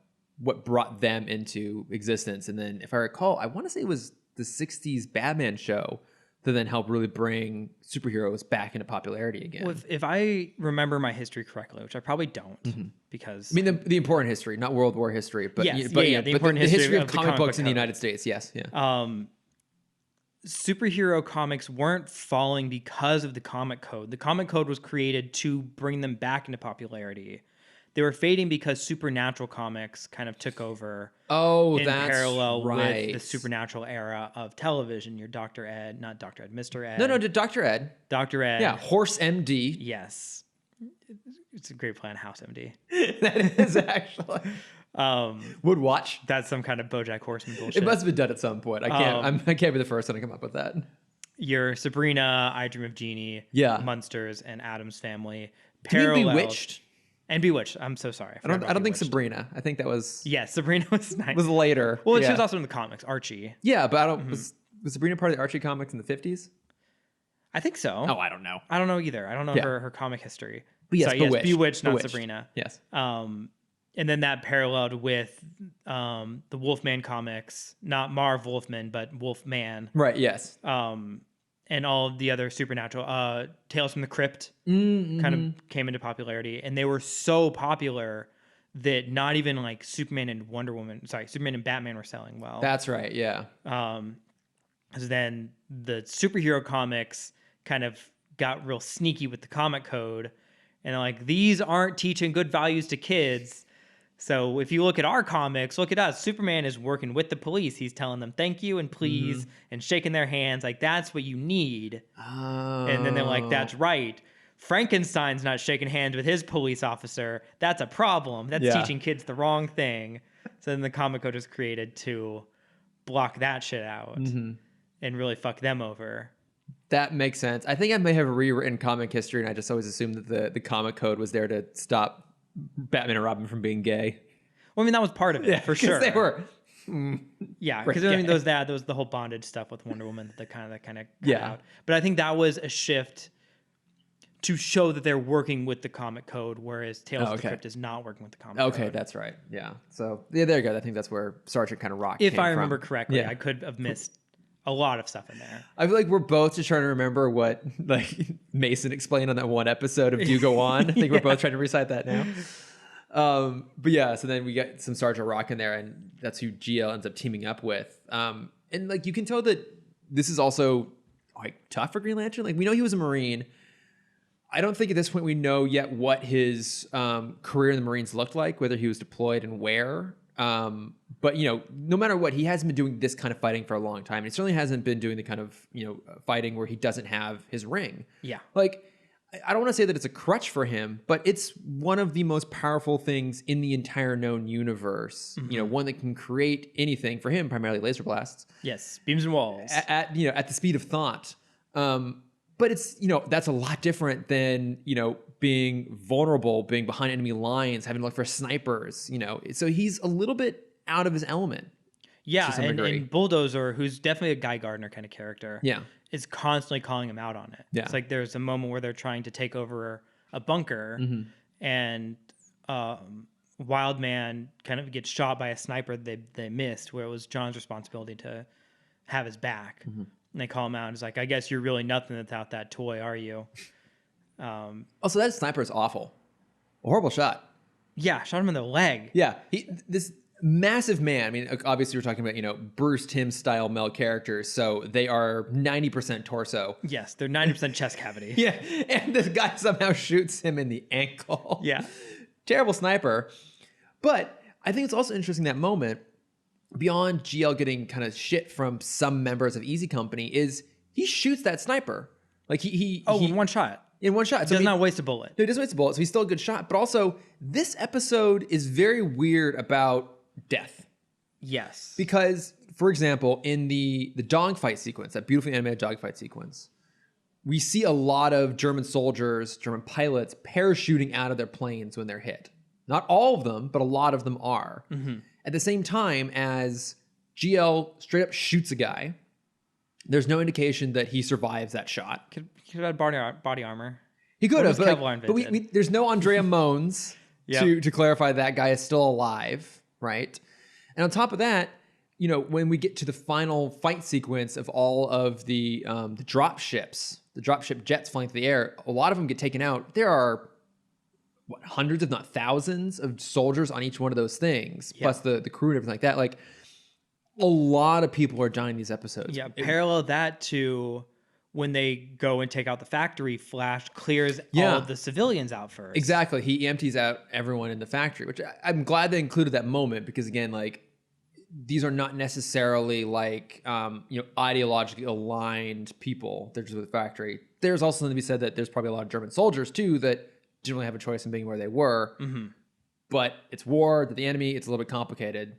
brought them into existence. And then if I recall, I want to say it was the 60s Batman show to then help really bring superheroes back into popularity again. Well, if I remember my history correctly, which I probably don't, because I mean the important history, not World War history, but yes, but the important history of the comic books in the code. United States. Yes, yeah. Superhero comics weren't falling because of the Comic Code. The Comic Code was created to bring them back into popularity. They were fading because supernatural comics kind of took over. Oh, in that's parallel right. with the supernatural era of television. Your Dr. Ed, not Dr. Ed, Mr. Ed. No, Dr. Ed. Dr. Ed. Yeah, Horse MD. Yes. It's a great plan, House MD. That is actually. Would watch. That's some kind of BoJack Horseman bullshit. It must have been done at some point. I can't be the first one to come up with that. Your Sabrina, I Dream of Jeannie, Yeah. Munsters, and Addams Family. Do you mean Bewitched? And Bewitched. I'm so sorry. I don't think Sabrina. I think that was Yes, Sabrina was nice. was later. Well, yeah. she was also in the comics, Archie. Yeah, but I don't was Sabrina part of the Archie comics in the 50s? I think so. Oh, I don't know. I don't know either. I don't know her comic history. But yes, so, Bewitched. Bewitched, not Bewitched. Sabrina. Yes. And then that paralleled with the Wolfman comics, not Marv Wolfman, but Wolfman. Right, yes. And all of the other supernatural Tales from the Crypt kind of came into popularity, and they were so popular that not even like Superman and Batman were selling well. That's right, yeah. Because then the superhero comics kind of got real sneaky with the Comic Code, and like, these aren't teaching good values to kids. So if you look at our comics, look at us. Superman is working with the police. He's telling them thank you and please and shaking their hands. Like, that's what you need. Oh. And then they're like, that's right. Frankenstein's not shaking hands with his police officer. That's a problem. That's teaching kids the wrong thing. So then the Comic Code was created to block that shit out and really fuck them over. That makes sense. I think I may have rewritten comic history, and I just always assumed that the Comic Code was there to stop Batman and Robin from being gay. Well, I mean, that was part of it, for sure. They were. Yeah, because I mean, there was the whole bondage stuff with Wonder Woman that kind of cut out. But I think that was a shift to show that they're working with the Comic Code, whereas Tales of the Crypt is not working with the Comic Code. Okay, that's right. Yeah. So yeah, there you go. I think that's where Sergeant kind of rocked. If I remember correctly, I could have missed a lot of stuff in there. I feel like we're both just trying to remember what like Mason explained on that one episode of Do Go On. I think we're both trying to recite that now. But yeah, so then we get some Sergeant Rock in there, and that's who GL ends up teaming up with. And like, you can tell that this is also like tough for Green Lantern. Like, we know he was a Marine. I don't think at this point we know yet what his career in the Marines looked like, whether he was deployed and where. But, you know, no matter what, he hasn't been doing this kind of fighting for a long time. And he certainly hasn't been doing the kind of, you know, fighting where he doesn't have his ring. Yeah. Like, I don't want to say that it's a crutch for him, but it's one of the most powerful things in the entire known universe. You know, one that can create anything, for him, primarily laser blasts. Yes, beams and walls. At the speed of thought. But it's, you know, that's a lot different than, you know, being vulnerable, being behind enemy lines, having to look for snipers, you know. So he's a little bit out of his element. Yeah, and Bulldozer, who's definitely a Guy Gardner kind of character, is constantly calling him out on it. Yeah. It's like there's a moment where they're trying to take over a bunker, and Wildman kind of gets shot by a sniper they missed, where it was John's responsibility to have his back. And they call him out, and he's like, I guess you're really nothing without that toy, are you? Also, that sniper is awful. A horrible shot. Yeah, shot him in the leg. Yeah, this massive man. I mean, obviously we're talking about, you know, Bruce Timm style male characters, so they are 90% torso. Yes, they're 90% chest cavity. Yeah, and this guy somehow shoots him in the ankle. Yeah. Terrible sniper. But I think it's also interesting, that moment, beyond GL getting kind of shit from some members of Easy Company, is he shoots that sniper. Like in one shot. In one shot. He does not waste a bullet. No, he doesn't waste a bullet, so he's still a good shot. But also, this episode is very weird about death. Yes. Because, for example, in the dogfight sequence, that beautifully animated dogfight sequence, we see a lot of German soldiers, German pilots parachuting out of their planes when they're hit. Not all of them, but a lot of them are. At the same time as GL straight up shoots a guy, there's no indication that he survives that shot. Could have had body armor. He could have, was but, Kevlar but invented? there's no Andrea Moans Yep. to clarify that guy is still alive, right? And on top of that, you know, when we get to the final fight sequence of all of the drop ships, the dropship jets flying through the air, a lot of them get taken out. There are hundreds, if not thousands, of soldiers on each one of those things, plus the crew and everything like that. Like, a lot of people are dying in these episodes. Yeah, parallel that to when they go and take out the factory, Flash clears all of the civilians out first. Exactly. He empties out everyone in the factory, which I'm glad they included that moment because, again, like, these are not necessarily like, you know, ideologically aligned people. They're just with the factory. There's also something to be said that there's probably a lot of German soldiers too that didn't really have a choice in being where they were. But it's war, they're the enemy. It's a little bit complicated.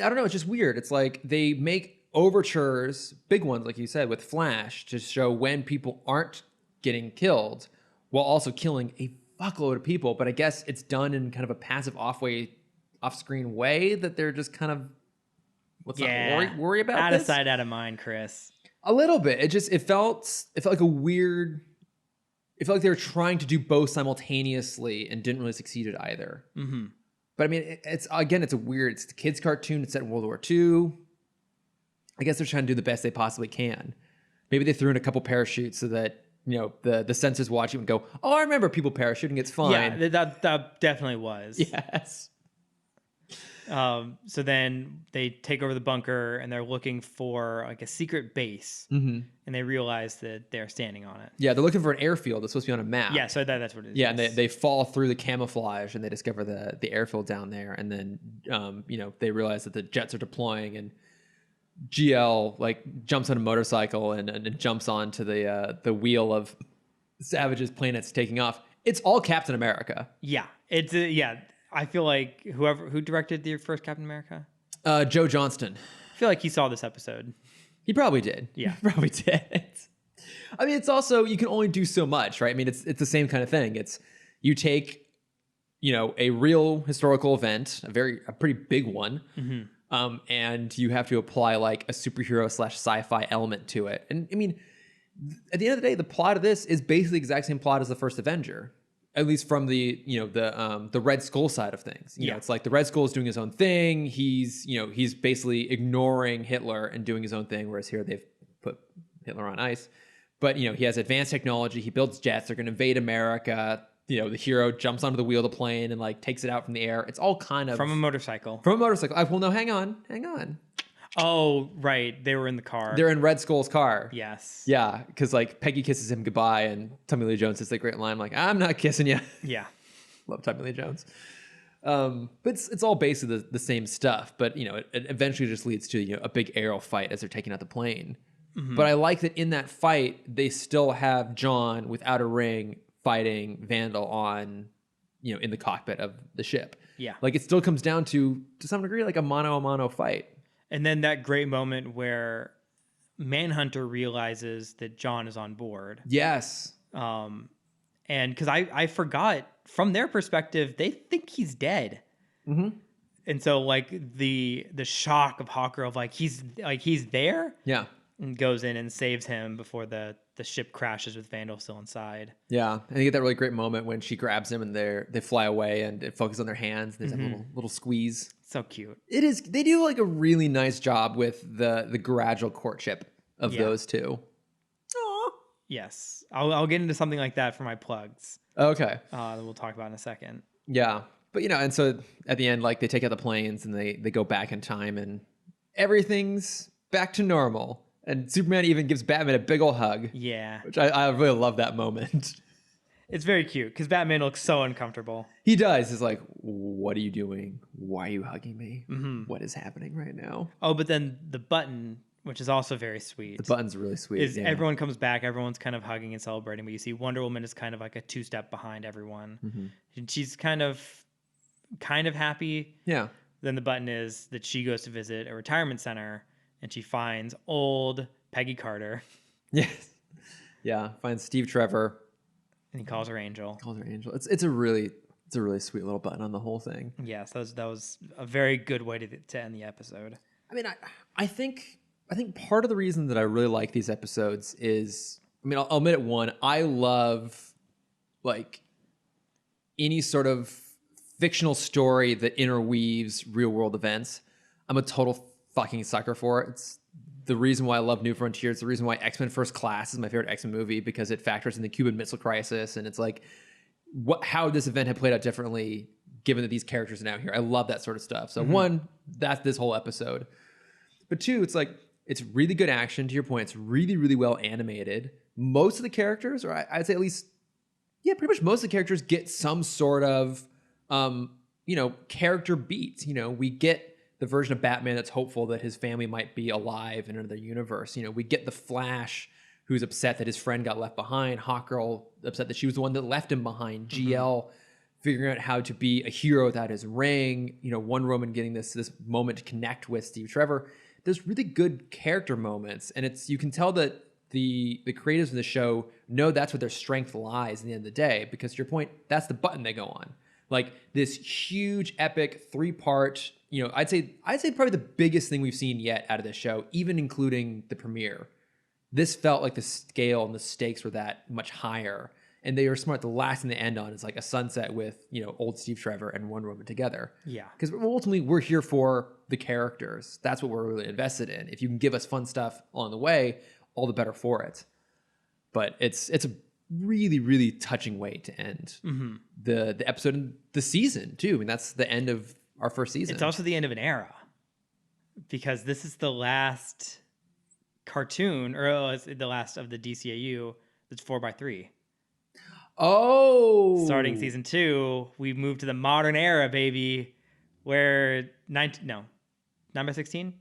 I don't know. It's just weird. It's like they make overtures, big ones, like you said, with Flash to show when people aren't getting killed while also killing a fuckload of people. But I guess it's done in kind of a passive off-screen way that they're just kind of, not worry about out this? of sight, out of mind, Chris. A little bit. It felt like a weird. It felt like they were trying to do both simultaneously and didn't really succeed at either. But I mean, it's a weird. It's a kids' cartoon. It's set in World War II. I guess they're trying to do the best they possibly can. Maybe they threw in a couple parachutes so that, you know, the censors watch it and go, "Oh, I remember people parachuting. It's fine." Yeah, that definitely was. Yes. So then they take over the bunker and they're looking for like a secret base, and they realize that they're standing on it. Yeah, they're looking for an airfield that's supposed to be on a map. Yeah, so that's what it is. Yeah, and they fall through the camouflage and they discover the airfield down there, and then you know, they realize that the jets are deploying, and GL like jumps on a motorcycle and jumps onto the wheel of Savage's plane that's taking off. It's all Captain America. Yeah, it's I feel like who directed the first Captain America? Joe Johnston. I feel like he saw this episode. He probably did. Yeah. He probably did. I mean, it's also, you can only do so much, right? I mean, it's the same kind of thing. It's, you take, you know, a real historical event, a pretty big one, and you have to apply like a superhero / sci-fi element to it. And I mean, at the end of the day, the plot of this is basically the exact same plot as the first Avenger. At least from the, you know, the Red Skull side of things. You know, it's like the Red Skull is doing his own thing. He's basically ignoring Hitler and doing his own thing, whereas here they've put Hitler on ice. But, you know, he has advanced technology. He builds jets. They're going to invade America. You know, the hero jumps onto the wheel of the plane and like takes it out from the air. It's all kind of From a motorcycle. Well, no, hang on. Oh, right. They were in the car. They're in Red Skull's car. Yes. Yeah, because like Peggy kisses him goodbye, and Tommy Lee Jones says the great line like, "I'm not kissing you." Yeah. Love Tommy Lee Jones. But it's all basically the same stuff. But, you know, it eventually just leads to, you know, a big aerial fight as they're taking out the plane. But I like that in that fight, they still have John without a ring fighting Vandal on, you know, in the cockpit of the ship. Yeah. Like, it still comes down to some degree, like a mano-a-mano fight. And then that great moment where Manhunter realizes that John is on board. Yes. And because I forgot, from their perspective, they think he's dead. And so like the shock of Hawker of he's there. Yeah. And goes in and saves him before the ship crashes with Vandal still inside. Yeah, and you get that really great moment when she grabs him and they fly away and it focuses on their hands. There's a little squeeze. So cute. It is. They do like a really nice job with the gradual courtship of those two. Aww. Yes, I'll get into something like that for my plugs. Okay. That we'll talk about in a second. Yeah, but you know, and so at the end, like they take out the planes and they go back in time and everything's back to normal. And Superman even gives Batman a big ol' hug. Yeah. Which I really love that moment. It's very cute because Batman looks so uncomfortable. He does. He's like, "What are you doing? Why are you hugging me? What is happening right now?" Oh, but then the button, which is also very sweet. The button's really sweet. Is everyone comes back, everyone's kind of hugging and celebrating, but you see Wonder Woman is kind of like a two-step behind everyone. And she's kind of happy. Yeah. Then the button is that she goes to visit a retirement center and she finds old Peggy Carter. Yes. Yeah, finds Steve Trevor. And he calls her Angel. Calls her Angel. It's a really sweet little button on the whole thing. Yes, that was a very good way to end the episode. I mean, I think part of the reason that I really like these episodes is, I mean, I'll admit it. One, I love like any sort of fictional story that interweaves real world events. I'm a total fucking sucker for it. It's the reason why I love New Frontier. It's the reason why X-Men First Class is my favorite X-Men movie, because it factors in the Cuban Missile Crisis, and it's like how this event had played out differently given that these characters are now here. I love that sort of stuff. So one, that's this whole episode. But two, it's like, it's really good action, to your point. It's really, really well animated. Most of the characters, or I'd say at least, yeah, pretty much most of the characters get some sort of, character beats. We get the version of Batman that's hopeful that his family might be alive in another universe. We get the Flash who's upset that his friend got left behind. Hawkgirl upset that she was the one that left him behind. GL figuring out how to be a hero without his ring. Wonder Woman getting this moment to connect with Steve Trevor. There's really good character moments, and you can tell that the creators of the show know that's what their strength lies in the end of the day, because to your point, that's the button they go on. Like this huge epic 3-part, I'd say probably the biggest thing we've seen yet out of this show, even including the premiere. This felt like the scale and the stakes were that much higher, and they were smart. The last thing they end on is like a sunset with old Steve Trevor and Wonder Woman together. Yeah, because ultimately we're here for the characters. That's what we're really invested in. If you can give us fun stuff along the way, all the better for it. But it's a really, really touching way to end the episode and the season too. I mean, that's the end of our first season. It's also the end of an era, because this is the last cartoon, or it's the last of the DCAU that's 4x3. Oh, starting season 2, we move to the modern era, baby, where 9x16.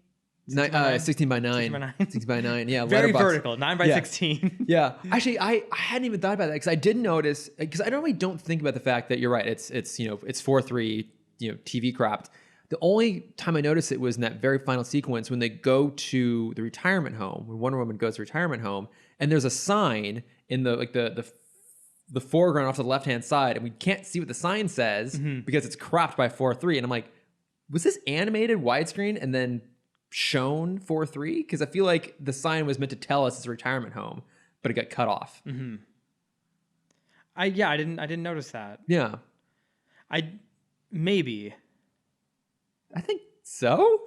16 by 9. 16 by 9. Yeah, very vertical. 9x16. Yeah. Actually, I hadn't even thought about that, because I did notice, because I normally don't think about the fact that you're right. It's 4:3, TV cropped. The only time I noticed it was in that very final sequence when they go to the retirement home, when Wonder Woman goes to the retirement home, and there's a sign in the foreground off to the left-hand side, and we can't see what the sign says because it's cropped by 4:3. And I'm like, was this animated widescreen and then shown 4:3? Because I feel like the sign was meant to tell us it's a retirement home, but it got cut off. I didn't notice that. Yeah. Maybe. I think so.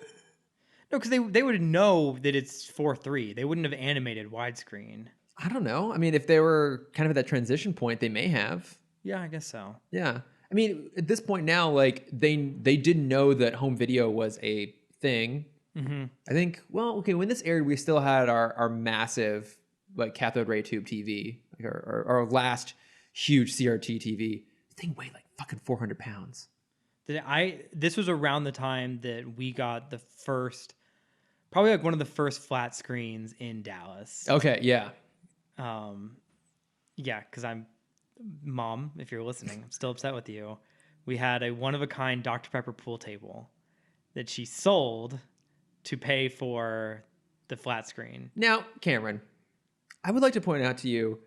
No, because they would know that it's 4:3. They wouldn't have animated widescreen. I don't know. I mean, if they were kind of at that transition point, they may have. Yeah, I guess so. Yeah. I mean, at this point now, like they didn't know that home video was a thing. I think, well, okay, when this aired, we still had our massive like cathode ray tube TV, like our last huge CRT TV. The thing weighed like fucking 400 pounds. This was around the time that we got the first, probably like one of the first flat screens in Dallas. Okay, yeah. Yeah, because Mom, if you're listening, I'm still upset with you. We had a one-of-a-kind Dr. Pepper pool table that she sold to pay for the flat screen. Now, Cameron, I would like to point out to you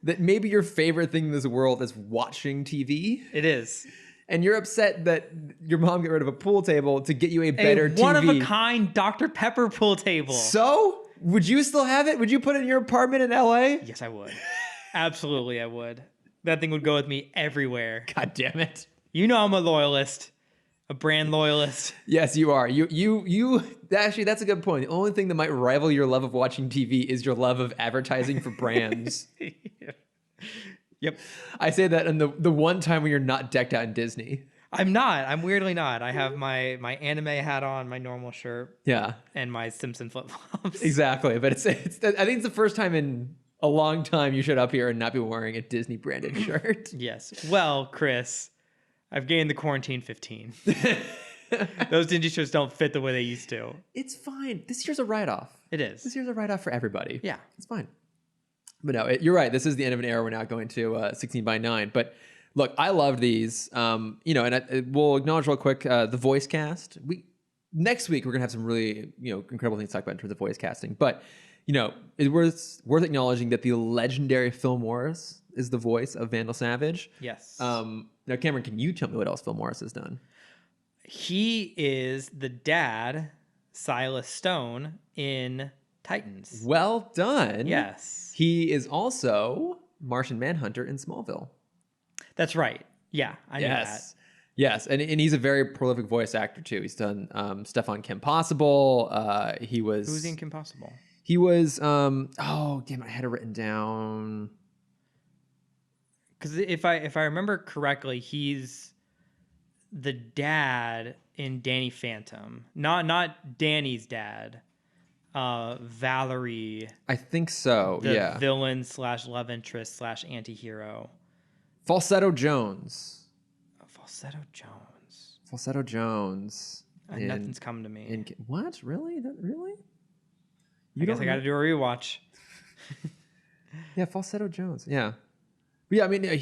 that maybe your favorite thing in this world is watching TV. It is. And you're upset that your mom got rid of a pool table to get you a better TV. One-of-a-kind Dr. Pepper pool table. So, would you still have it? Would you put it in your apartment in LA? Yes, I would. Absolutely, I would. That thing would go with me everywhere. God damn it. I'm a loyalist. A brand loyalist. Yes, you are. You actually, that's a good point. The only thing that might rival your love of watching TV is your love of advertising for brands. Yep. I say that in the one time when you're not decked out in Disney. I'm not. I'm weirdly not. I have my anime hat on, my normal shirt. Yeah. And my Simpson flip-flops. Exactly. But I think it's the first time in a long time you showed up here and not be wearing a Disney branded shirt. Yes. Well, Chris, I've gained the quarantine 15. Those Disney shirts don't fit the way they used to. It's fine. This year's a write-off. It is. This year's a write-off for everybody. Yeah. It's fine. But no, you're right. This is the end of an era. We're now going to 16 by 9. But look, I loved these. And we'll acknowledge real quick the voice cast. Next week, we're going to have some really incredible things to talk about in terms of voice casting. But it's worth acknowledging that the legendary Phil Morris is the voice of Vandal Savage. Yes. Now, Cameron, can you tell me what else Phil Morris has done? He is the dad, Silas Stone, in Titans. Well done. Yes. He is also Martian Manhunter in Smallville. That's right. Yeah, I knew that. Yes, and he's a very prolific voice actor too. He's done stuff on Kim Possible. Who's in Kim Possible? He was oh damn, I had it written down. Because if I remember correctly, he's the dad in Danny Phantom. Not Danny's dad. Valerie. I think so. The villain / love interest / anti-hero. Falsetto Jones. Falsetto Jones. And nothing's come to me. What? Really? Really? I guess I got to do a rewatch. Yeah, Falsetto Jones. Yeah. But yeah, I mean, and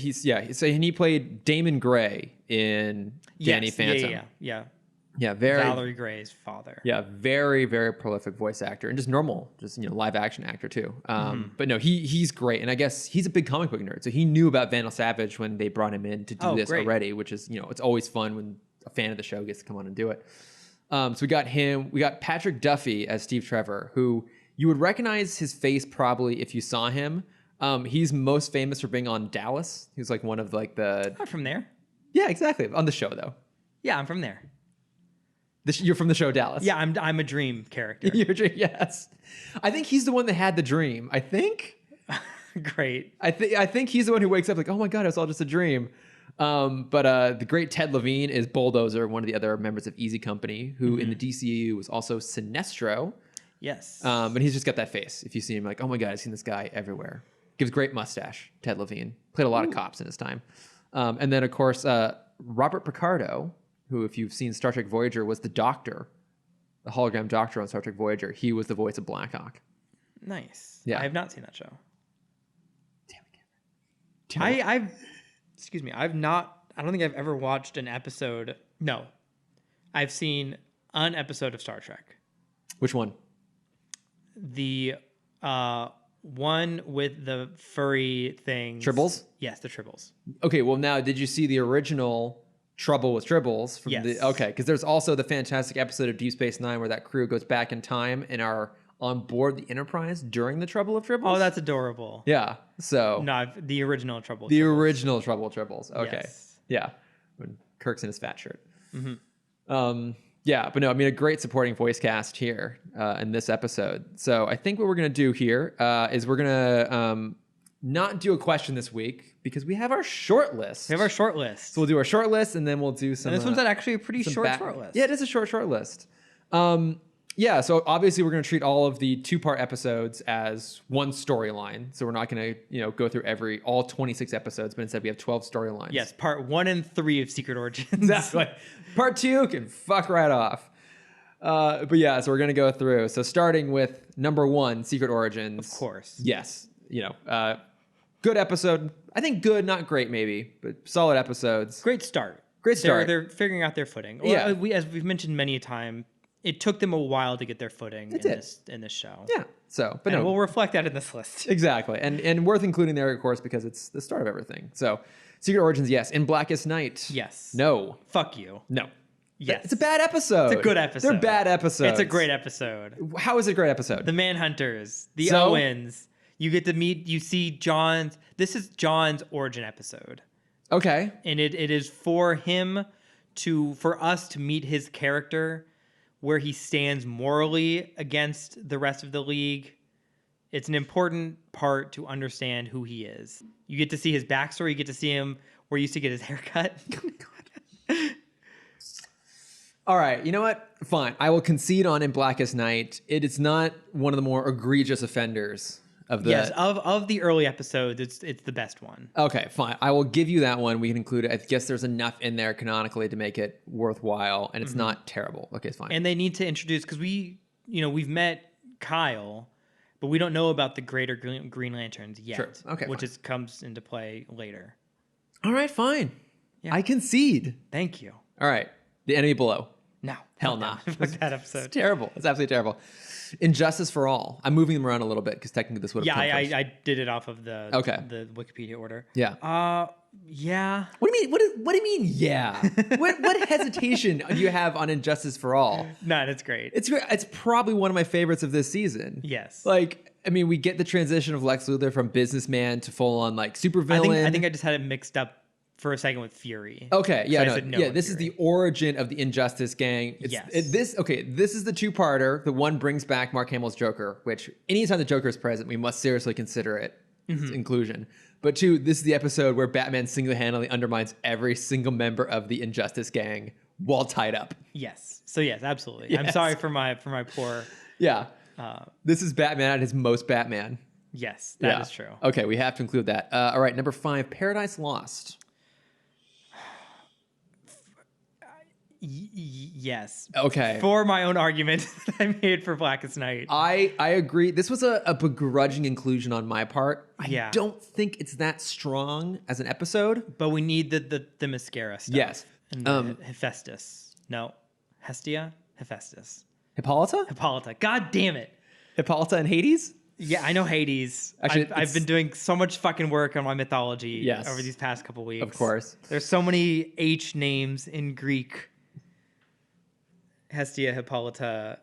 he played Damon Gray in Danny Phantom. Yeah. Yeah, very Valerie Gray's father. Yeah, very, very prolific voice actor and just live action actor too. But no, he's great, and I guess he's a big comic book nerd, so he knew about Vandal Savage when they brought him in to do this already, which is it's always fun when a fan of the show gets to come on and do it. So we got him. We got Patrick Duffy as Steve Trevor, who you would recognize his face probably if you saw him. He's most famous for being on Dallas. He was like one of the. I'm from there. Yeah, exactly. On the show though. Yeah, I'm from there. You're from the show Dallas. Yeah, I'm a dream character. Yes. I think he's the one that had the dream. I think. Great. I think he's the one who wakes up like, oh my God, it's all just a dream. But the great Ted Levine is Bulldozer, one of the other members of Easy Company, who in the DCU was also Sinestro. Yes. But he's just got that face. If you see him, like, oh my God, I've seen this guy everywhere. Gives great mustache, Ted Levine. Played a lot of cops in his time. And then, of course, Robert Picardo, who, if you've seen Star Trek Voyager, was the Doctor, the hologram Doctor on Star Trek Voyager. He was the voice of Blackhawk. Nice. Yeah. I have not seen that show. Damn it, Cameron. I don't think I've ever watched an episode. No. I've seen an episode of Star Trek. Which one? The one with the furry things. Tribbles? Yes, the Tribbles. Okay, well now, did you see the original Trouble with Tribbles? Yes. Okay, because there's also the fantastic episode of Deep Space Nine where that crew goes back in time and are on board the Enterprise during the Trouble of Tribbles. Oh, that's adorable. Yeah, so... No, the original Trouble. The original Trouble with Tribbles. Okay. Yes. Yeah, when Kirk's in his fat shirt. Yeah, but no, I mean, a great supporting voice cast here in this episode. So I think what we're going to do here is we're going to not do a question this week because we have our short list. We have our short list. So we'll do our short list and then we'll do some... And this one's actually a pretty short list. Yeah, it is a short list. Yeah, so obviously we're going to treat all of the 2-part episodes as one storyline. So we're not going to, go through all 26 episodes, but instead we have 12 storylines. Yes, part 1 and 3 of Secret Origins. Exactly. Part 2 can fuck right off. But yeah, so we're going to go through. So starting with number 1, Secret Origins. Of course. Yes. Good episode. I think good, not great maybe, but solid episodes. Great start. They're figuring out their footing. Yeah. As we've mentioned many a time, it took them a while to get their footing in this show. Yeah. So, but we'll reflect that in this list. Exactly. And worth including there, of course, because it's the start of everything. So Secret Origins, yes. In Blackest Night. Yes. No. Fuck you. No. Yes. It's a bad episode. It's a good episode. They're bad episodes. It's a great episode. How is it a great episode? The Manhunters, the Owens. You get to meet, you see John's, this is John's origin episode. Okay. And it is for us to meet his character, where he stands morally against the rest of the League. It's an important part to understand who he is. You get to see his backstory. You get to see him where he used to get his haircut. All right. You know what? Fine. I will concede on In Blackest Night. It is not one of the more egregious offenders of the... Yes, of the early episodes, it's the best one. Okay, fine. I will give you that one. We can include it. I guess there's enough in there canonically to make it worthwhile, and it's not terrible. Okay, it's fine. And they need to introduce, because we've met Kyle, but we don't know about the greater Green Lanterns yet. Sure. Okay, which comes into play later. All right, fine. Yeah. I concede. Thank you. All right. The Enemy Below. No. Hell Fuck nah. that. Fuck that It's episode. terrible. It's absolutely terrible. Injustice for All. I'm moving them around a little bit because technically this would have Yeah, come first. I did it off of the Wikipedia order. Yeah. Yeah. What do you mean? What do you mean? Yeah. what hesitation do you have on Injustice for All? No, that's great. It's great. It's probably one of my favorites of this season. Yes. Like, I mean, we get the transition of Lex Luthor from businessman to full on like supervillain. I think I just had it mixed up for a second with Fury. Okay, yeah, So I said no with this is Fury. the origin of the Injustice gang. Yes. This is the two-parter. The one brings back Mark Hamill's Joker, which anytime the Joker is present, we must seriously consider its inclusion. But two, this is the episode where Batman single-handedly undermines every single member of the Injustice gang while tied up. Yes. So yes, absolutely. Yes. I'm sorry for my poor. Yeah. This is Batman at his most Batman. Yes, that is true. Okay, we have to include that. All right, number 5, Paradise Lost. Yes. Okay. For my own argument that I made for Blackest Night. I agree. This was a begrudging inclusion on my part. I don't think it's that strong as an episode. But we need the mascara stuff. Yes. And the Hephaestus. No. Hestia? Hephaestus. Hippolyta? God damn it. Hippolyta and Hades? Yeah, I know Hades. Actually, I've been doing so much fucking work on my mythology Yes. over these past couple weeks. Of course. There's so many H names in Greek. Hestia, Hippolyta,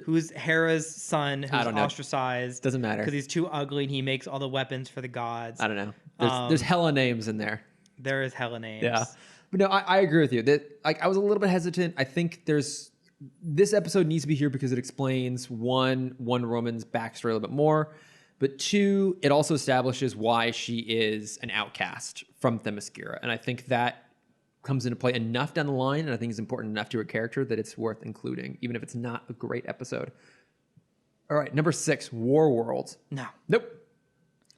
who's Hera's son, who's I don't know. ostracized. Doesn't matter. Because he's too ugly and he makes all the weapons for the gods. I don't know. There's hella names in there. There is hella names. Yeah. But no, I agree with you. That like I was a little bit hesitant. I think this episode needs to be here because it explains one Wonder Woman's backstory a little bit more, but two, it also establishes why she is an outcast from Themyscira, and I think that comes into play enough down the line, and I think is important enough to her character that it's worth including, even if it's not a great episode. All right, number 6, War World. No. Nope.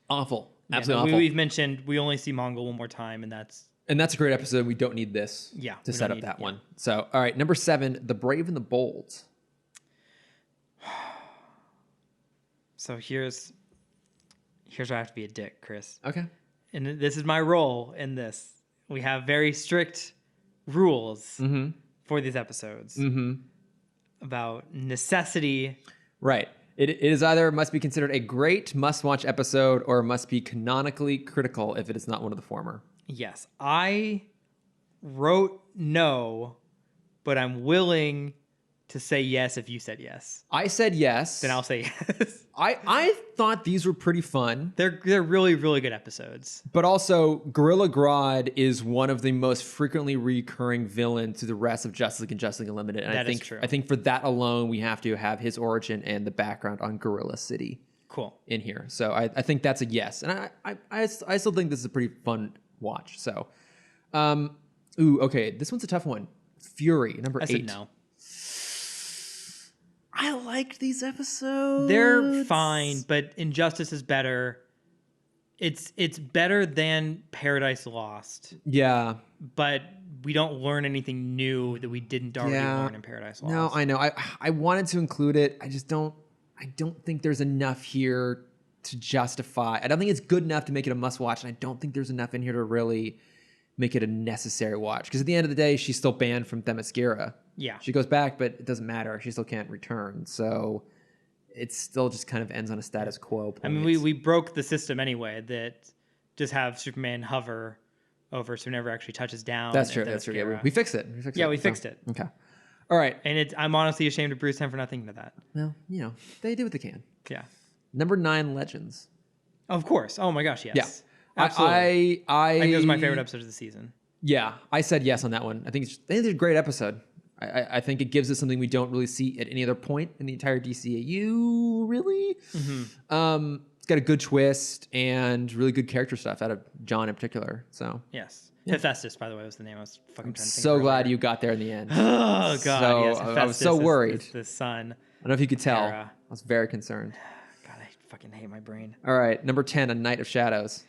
Awful. Yeah, Absolutely awful. We've mentioned we only see Mongol one more time, and that's a great episode. We don't need this to set up that one. So, all right, number 7, The Brave and the Bold. So here's where I have to be a dick, Chris. Okay. And this is my role in this. We have very strict rules for these episodes about necessity. Right. It is either must be considered a great must-watch episode or must be canonically critical if it is not one of the former. Yes. I wrote no, but I'm willing to say yes if you said yes. I said yes. Then I'll say yes. I thought these were pretty fun. They're really, really good episodes. But also, Gorilla Grodd is one of the most frequently recurring villains to the rest of Justice League and Justice League Unlimited. And That is true. I think for that alone, we have to have his origin and the background on Gorilla City. Cool. In here. So I think that's a yes. And I still think this is a pretty fun watch. So, okay. This one's a tough one. Fury, number 8. I said no. I liked these episodes. They're fine, but Injustice is better. It's better than Paradise Lost. Yeah. But we don't learn anything new that we didn't already learn in Paradise Lost. No, I know. I wanted to include it. I don't think there's enough here to justify. I don't think it's good enough to make it a must watch, and I don't think there's enough in here to really make it a necessary watch. Because at the end of the day, she's still banned from Themyscira. Yeah. She goes back, but it doesn't matter. She still can't return. So it still just kind of ends on a status quo point. I mean, we broke the system anyway that just have Superman hover over so he never actually touches down. That's true. That's true. Yeah, we fixed it. We fixed it. Okay. All right. And I'm honestly ashamed of Bruce Timm for not thinking of that. Well, they do what they can. Yeah. Number 9, Legends. Of course. Oh my gosh, yes. Yeah. Absolutely. I think it was my favorite episode of the season. Yeah, I said yes on that one. I think it's a great episode. I think it gives us something we don't really see at any other point in the entire DCAU, really. It's got a good twist and really good character stuff out of John in particular. So yes. Hephaestus, by the way, was the name I was fucking trying to think so of glad earlier. you got there in the end. Oh, God, So, yes. I was so worried. Is the son. I don't know if you could tell. Hera. I was very concerned. God, I fucking hate my brain. All right, number 10, A Night of Shadows.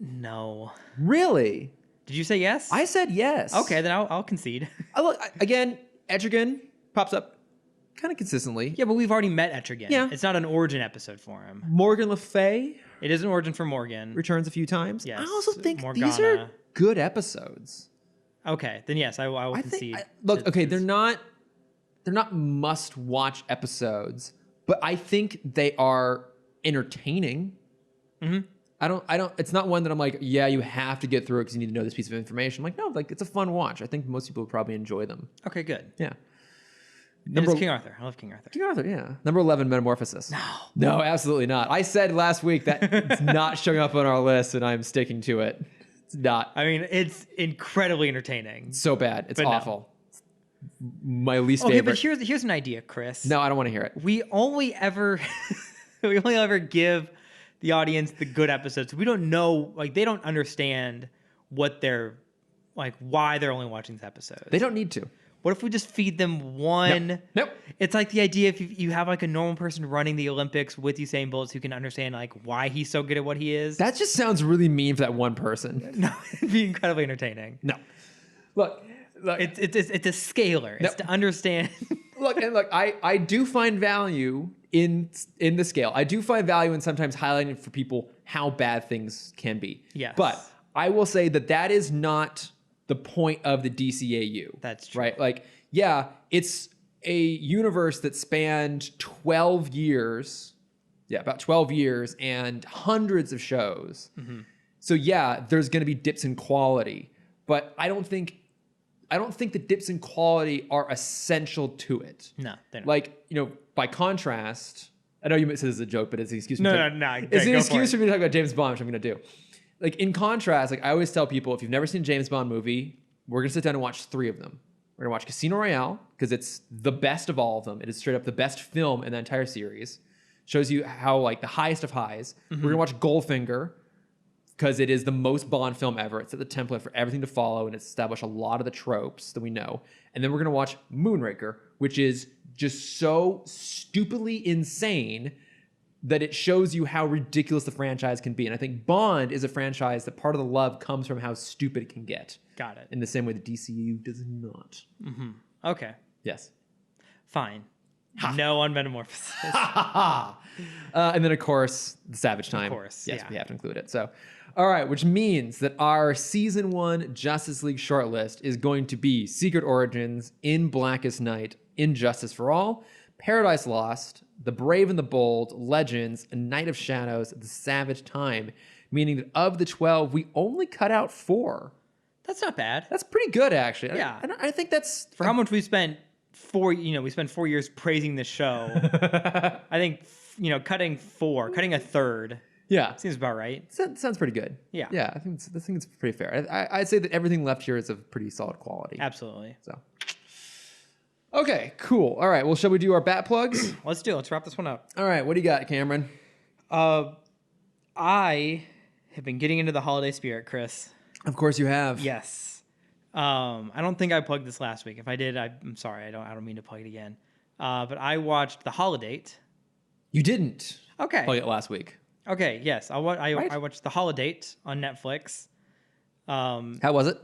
No. Really? Did you say yes? I said yes. Okay, then I'll concede. Again, Etrigan pops up kind of consistently. Yeah, but we've already met Etrigan. Yeah. It's not an origin episode for him. Morgan Le Fay It is an origin for Morgan. returns a few times. Yes. I also think Morgana. these are good episodes. Okay, then yes, I will concede. Look, okay, they're not must-watch episodes, but I think they are entertaining. Mm-hmm. I don't. It's not one that I'm like, yeah, you have to get through it because you need to know this piece of information. I'm like, no, like it's a fun watch. I think most people would probably enjoy them. Okay, good. Yeah. And it's King Arthur. I love King Arthur. King Arthur, yeah. Number 11, Metamorphosis. No, absolutely not. I said last week that it's not showing up on our list, and I'm sticking to it. It's not. I mean, it's incredibly entertaining. It's so bad. It's awful. No. My least favorite. Okay, but here's an idea, Chris. No, I don't want to hear it. We only ever give the audience the good episodes. We don't know, like, they don't understand what they're, like, why they're only watching these episodes. They don't need to. What if we just feed them one? Nope. It's like the idea if you have like a normal person running the Olympics with Usain Bolt who can understand like why he's so good at what he is. That just sounds really mean for that one person. No, it'd be incredibly entertaining. No. Look it's a scalar. It's to understand. Look, I do find value in the scale. I do find value in sometimes highlighting for people how bad things can be. Yes. But I will say that is not the point of the DCAU. That's true. Right? Like, yeah, it's a universe that spanned 12 years. Yeah, about 12 years and hundreds of shows. Mm-hmm. So yeah, there's going to be dips in quality, but I don't think the dips in quality are essential to it. No, they're not. Like, by contrast, I know you said this as a joke, but it's an excuse. No. It's an excuse for me to talk about James Bond, which I'm going to do. Like, in contrast, like I always tell people, if you've never seen a James Bond movie, we're going to sit down and watch 3 of them. We're going to watch Casino Royale because it's the best of all of them. It is straight up the best film in the entire series. Shows you how, like, the highest of highs. Mm-hmm. We're going to watch Goldfinger because it is the most Bond film ever. It's set the template for everything to follow, and it's established a lot of the tropes that we know. And then we're going to watch Moonraker, which is just so stupidly insane that it shows you how ridiculous the franchise can be. And I think Bond is a franchise that part of the love comes from how stupid it can get. Got it. In the same way the DCU does not. Mm-hmm. Okay. Yes. Fine. No on Metamorphosis. And then, of course, the Savage Time. Of course, yes, yeah. We have to include it. So, all right, which means that our Season 1 Justice League shortlist is going to be Secret Origins, In Blackest Night, Injustice for All, Paradise Lost, The Brave and the Bold, Legends, A Night of Shadows, The Savage Time, meaning that of the 12, we only cut out 4. That's not bad. That's pretty good, actually. Yeah. I think that's... For how much we spent we spent 4 years praising the show. I think, cutting a third. Yeah. Seems about right. Sounds pretty good. Yeah. Yeah, I think it's pretty fair. I'd say that everything left here is of pretty solid quality. Absolutely. So... Okay, cool. All right, well, shall we do our bat plugs? Let's do it. Let's wrap this one up. All right, what do you got, Cameron? I have been getting into the holiday spirit, Chris. Of course you have. Yes. I don't think I plugged this last week. If I did, I'm sorry. I don't mean to plug it again. But I watched The Holiday. You didn't. Okay. Plug it last week. Okay. Yes, I watched The Holiday on Netflix. How was it?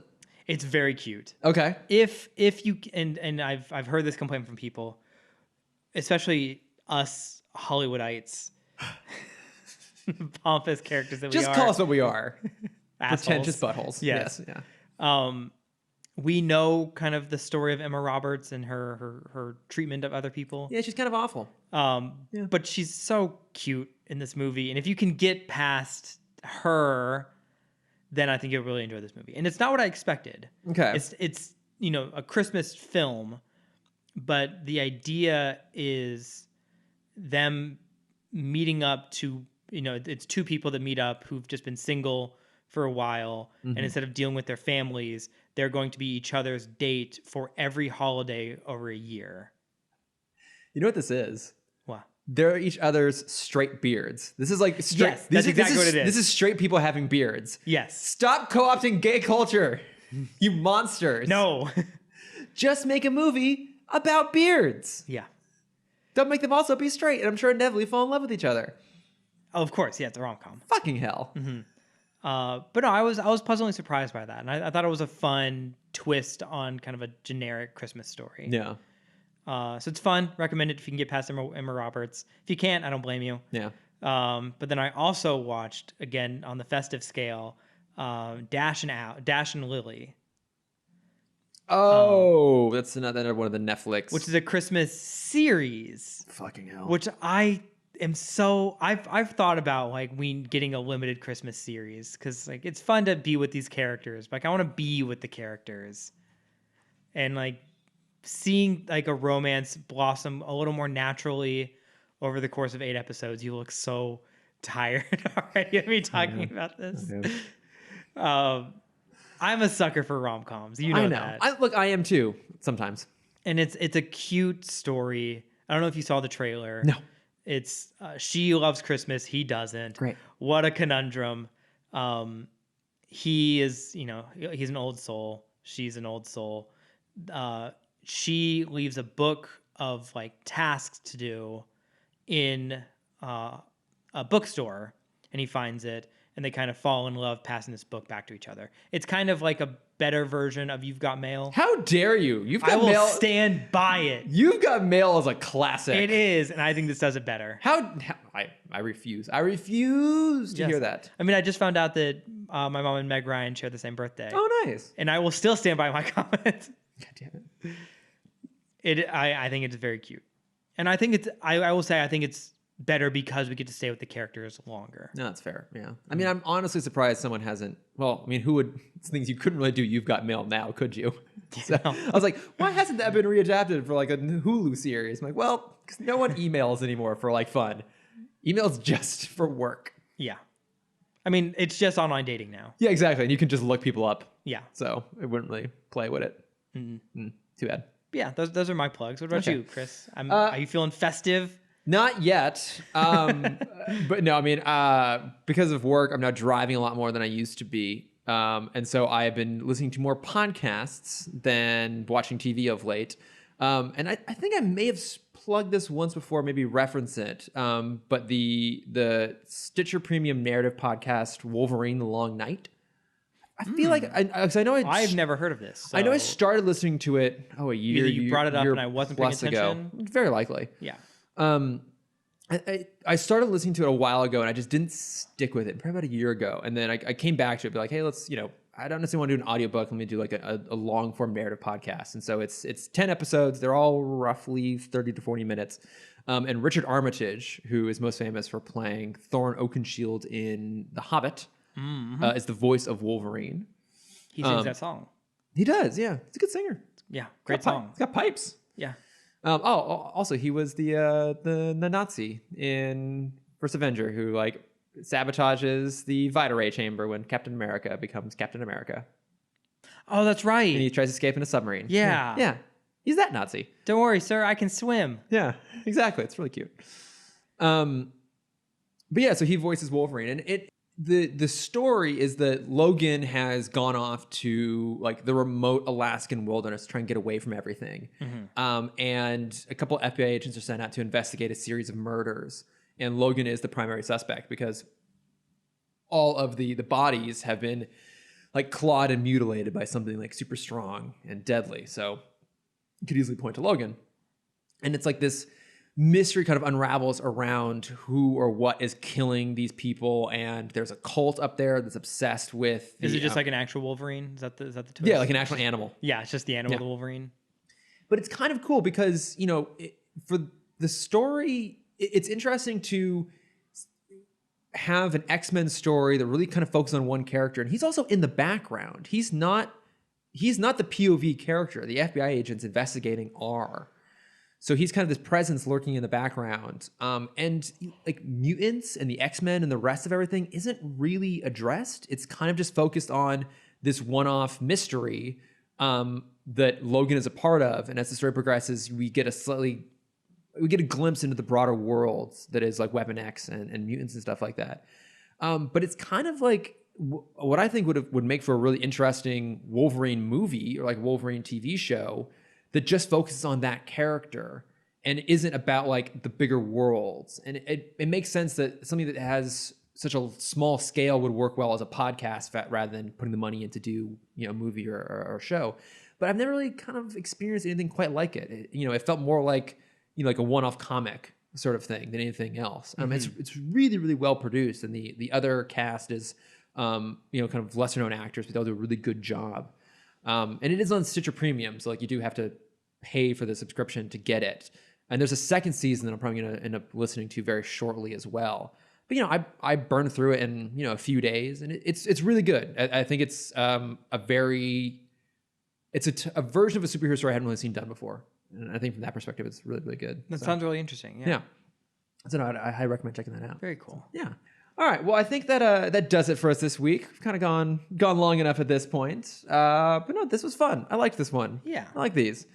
It's very cute. Okay. If you and I've heard this complaint from people, especially us Hollywoodites, pompous characters that we are. Just call us what we are. Assholes. Pretentious buttholes. Yes. Yeah. We know kind of the story of Emma Roberts and her treatment of other people. Yeah, she's kind of awful. But she's so cute in this movie, and if you can get past her, then I think you'll really enjoy this movie. And it's not what I expected. Okay. It's a Christmas film, but the idea is them meeting up to, it's 2 people that meet up who've just been single for a while. Mm-hmm. And instead of dealing with their families, they're going to be each other's date for every holiday over a year. You know what this is? What? They're each other's straight beards. This is like straight. Yes, that's exactly what it is. This is straight people having beards. Yes. Stop co-opting gay culture, you monsters. No. Just make a movie about beards. Yeah. Don't make them also be straight, and I'm sure inevitably fall in love with each other. Oh, of course. Yeah, it's a rom-com. Fucking hell. Mm-hmm. But no, I was pleasantly surprised by that, and I thought it was a fun twist on kind of a generic Christmas story. Yeah. So it's fun. Recommend it if you can get past Emma Roberts. If you can't, I don't blame you. Yeah. But then I also watched, again, on the festive scale, Dash and Lily, Oh, that's another one of the Netflix. which is a Christmas series. Fucking hell. Which I've thought about like we getting a limited Christmas series because like it's fun to be with these characters, but like, I want to be with the characters, and like seeing like a romance blossom a little more naturally over the course of 8 episodes. You look so tired already of me talking about this. I'm a sucker for rom-coms. You know, I know. that. I am too sometimes. And it's a cute story. I don't know if you saw the trailer. No. It's she loves Christmas, he doesn't. Great. What a conundrum. He is, he's an old soul. She's an old soul. She leaves a book of like tasks to do in a bookstore, and he finds it, and they kind of fall in love passing this book back to each other. It's kind of like a better version of You've Got Mail. How dare you? I will stand by it. You've Got Mail is a classic. It is, and I think this does it better. I refuse. I refuse to hear that. I mean, I just found out that my mom and Meg Ryan share the same birthday. Oh, nice. And I will still stand by my comment. God damn it. I think it's very cute. And I think it's, I will say, I think it's better because we get to stay with the characters longer. No, that's fair. Yeah. I mean, I'm honestly surprised someone hasn't. Well, I mean, who would? It's things you couldn't really do. You've Got Mail now, could you? So, I was like, why hasn't that been readapted for like a Hulu series? I'm like, well, because no one emails anymore for like fun. Emails just for work. Yeah. I mean, it's just online dating now. Yeah, exactly. And you can just look people up. Yeah. So it wouldn't really play with it. Too bad. Yeah, those are my plugs. What about Okay. you, Chris? Are you feeling festive? Not yet. But no, I mean, because of work, I'm now driving a lot more than I used to be. And so I have been listening to more podcasts than watching TV of late. And I think I may have plugged this once before, maybe reference it. But the Stitcher Premium narrative podcast, Wolverine: The Long Night. I feel like, because I know I've never heard of this. I know I so started listening to it, a year. Either you brought it up year and I wasn't paying plus ago. attention. Very likely. Yeah. I started listening to it a while ago and I just didn't stick with it, probably about a year ago. And then I came back to it, be like, hey, let's, I don't necessarily want to do an audiobook. Let me do like a long form narrative podcast. And so it's 10 episodes. They're all roughly 30 to 40 minutes. And Richard Armitage, who is most famous for playing Thorin Oakenshield in The Hobbit, is the voice of Wolverine. He sings that song. He does, yeah. He's a good singer. Yeah, great song. He's got pipes. Yeah. Also, he was the Nazi in First Avenger who like sabotages the Vita Ray chamber when Captain America becomes Captain America. Oh, that's right. And he tries to escape in a submarine. Yeah. Yeah. He's that Nazi. Don't worry, sir. I can swim. Yeah, exactly. It's really cute. But yeah, so he voices Wolverine, and the story is that Logan has gone off to like the remote Alaskan wilderness to try and get away from everything. And a couple FBI agents are sent out to investigate a series of murders. And Logan is the primary suspect because all of the bodies have been like clawed and mutilated by something like super strong and deadly. So you could easily point to Logan. And it's like this mystery kind of unravels around who or what is killing these people, and there's a cult up there that's obsessed with. Is it just like an actual Wolverine? Is that the twist? Yeah, like an actual animal. Yeah, it's just the animal, the Wolverine. But it's kind of cool because for the story, it's interesting to have an X-Men story that really kind of focuses on one character, and he's also in the background. He's not the POV character. The FBI agents investigating are. So he's kind of this presence lurking in the background. And like mutants and the X-Men and the rest of everything isn't really addressed. It's kind of just focused on this one-off mystery that Logan is a part of. And as the story progresses, we get a glimpse into the broader world that is like Weapon X and mutants and stuff like that. But it's kind of like what I think would make for a really interesting Wolverine movie or like Wolverine TV show that just focuses on that character and isn't about like the bigger worlds. And it makes sense that something that has such a small scale would work well as a podcast rather than putting the money in to do, a movie or a show. But I've never really kind of experienced anything quite like it. It felt more like, like a one-off comic sort of thing than anything else. It's really, really well produced. And the other cast is kind of lesser known actors, but they'll do a really good job. And it is on Stitcher Premium, so like you do have to pay for the subscription to get it. And there's a second season that I'm probably going to end up listening to very shortly as well. But I burned through it in a few days, and it's really good. I think it's a version of a superhero story I hadn't really seen done before, and I think from that perspective, it's really, really good. That sounds really interesting. Yeah. So I highly recommend checking that out. Very cool. Yeah. All right. Well, I think that does it for us this week. We've kind of gone long enough at this point. But no, this was fun. I liked this one. Yeah. I like these.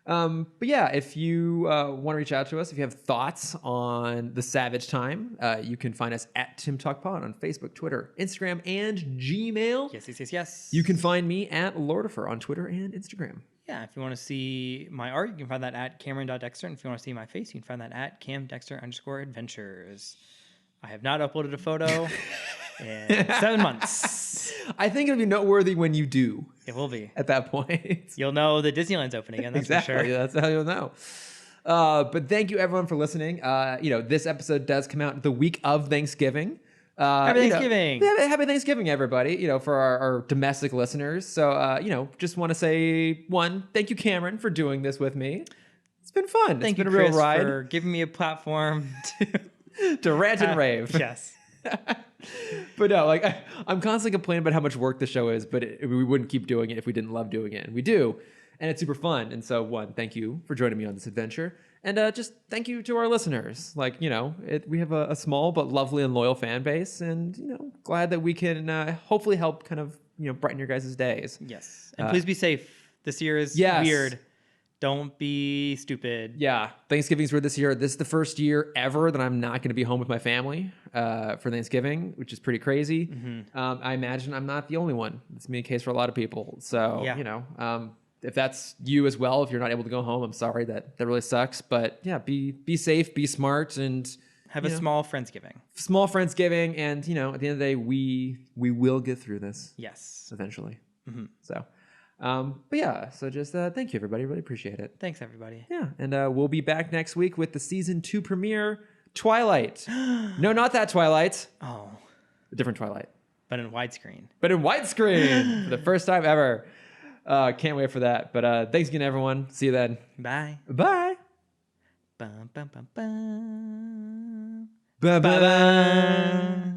But yeah, if you want to reach out to us, if you have thoughts on the Savage Time, you can find us at Timm Talk Pod on Facebook, Twitter, Instagram, and Gmail. Yes. You can find me at Lordifer on Twitter and Instagram. Yeah, if you want to see my art, you can find that at Cameron.Dexter. And if you want to see my face, you can find that at CamDexter_adventures. I have not uploaded a photo in 7 months. I think it'll be noteworthy when you do. It will be. At that point. You'll know that Disneyland's opening again, that's exactly. for sure. That's how you'll know. But thank you everyone for listening. This episode does come out the week of Thanksgiving. Happy Thanksgiving. Happy Thanksgiving, everybody, for our domestic listeners. So, just want to say, one, thank you, Cameron, for doing this with me. It's been fun. Thank it's been you, a real Chris, ride. for giving me a platform to rant and rave. Yes. But no, I'm constantly complaining about how much work the show is, but we wouldn't keep doing it if we didn't love doing it. And we do. And it's super fun. And so, one, thank you for joining me on this adventure. And just thank you to our listeners. We have a small but lovely and loyal fan base. And, glad that we can hopefully help kind of, brighten your guys' days. Yes. And please be safe. This year is weird. Don't be stupid. Yeah. Thanksgiving's weird this year. This is the first year ever that I'm not going to be home with my family for Thanksgiving, which is pretty crazy. Mm-hmm. I imagine I'm not the only one. It's been a case for a lot of people. So, if that's you as well, if you're not able to go home, I'm sorry. That really sucks. But yeah, be safe, be smart, and have a small Friendsgiving. Small Friendsgiving, and at the end of the day, we will get through this. Yes, eventually. Mm-hmm. So, but yeah, so just thank you, everybody. Really appreciate it. Thanks, everybody. Yeah, and we'll be back next week with the season 2 premiere, Twilight. No, not that Twilight. Oh, a different Twilight, but in widescreen. For the first time ever. Can't wait for that. But thanks again, everyone. See you then. Bye. Bye. Bum, bum, bum, bum. Bye. Bye.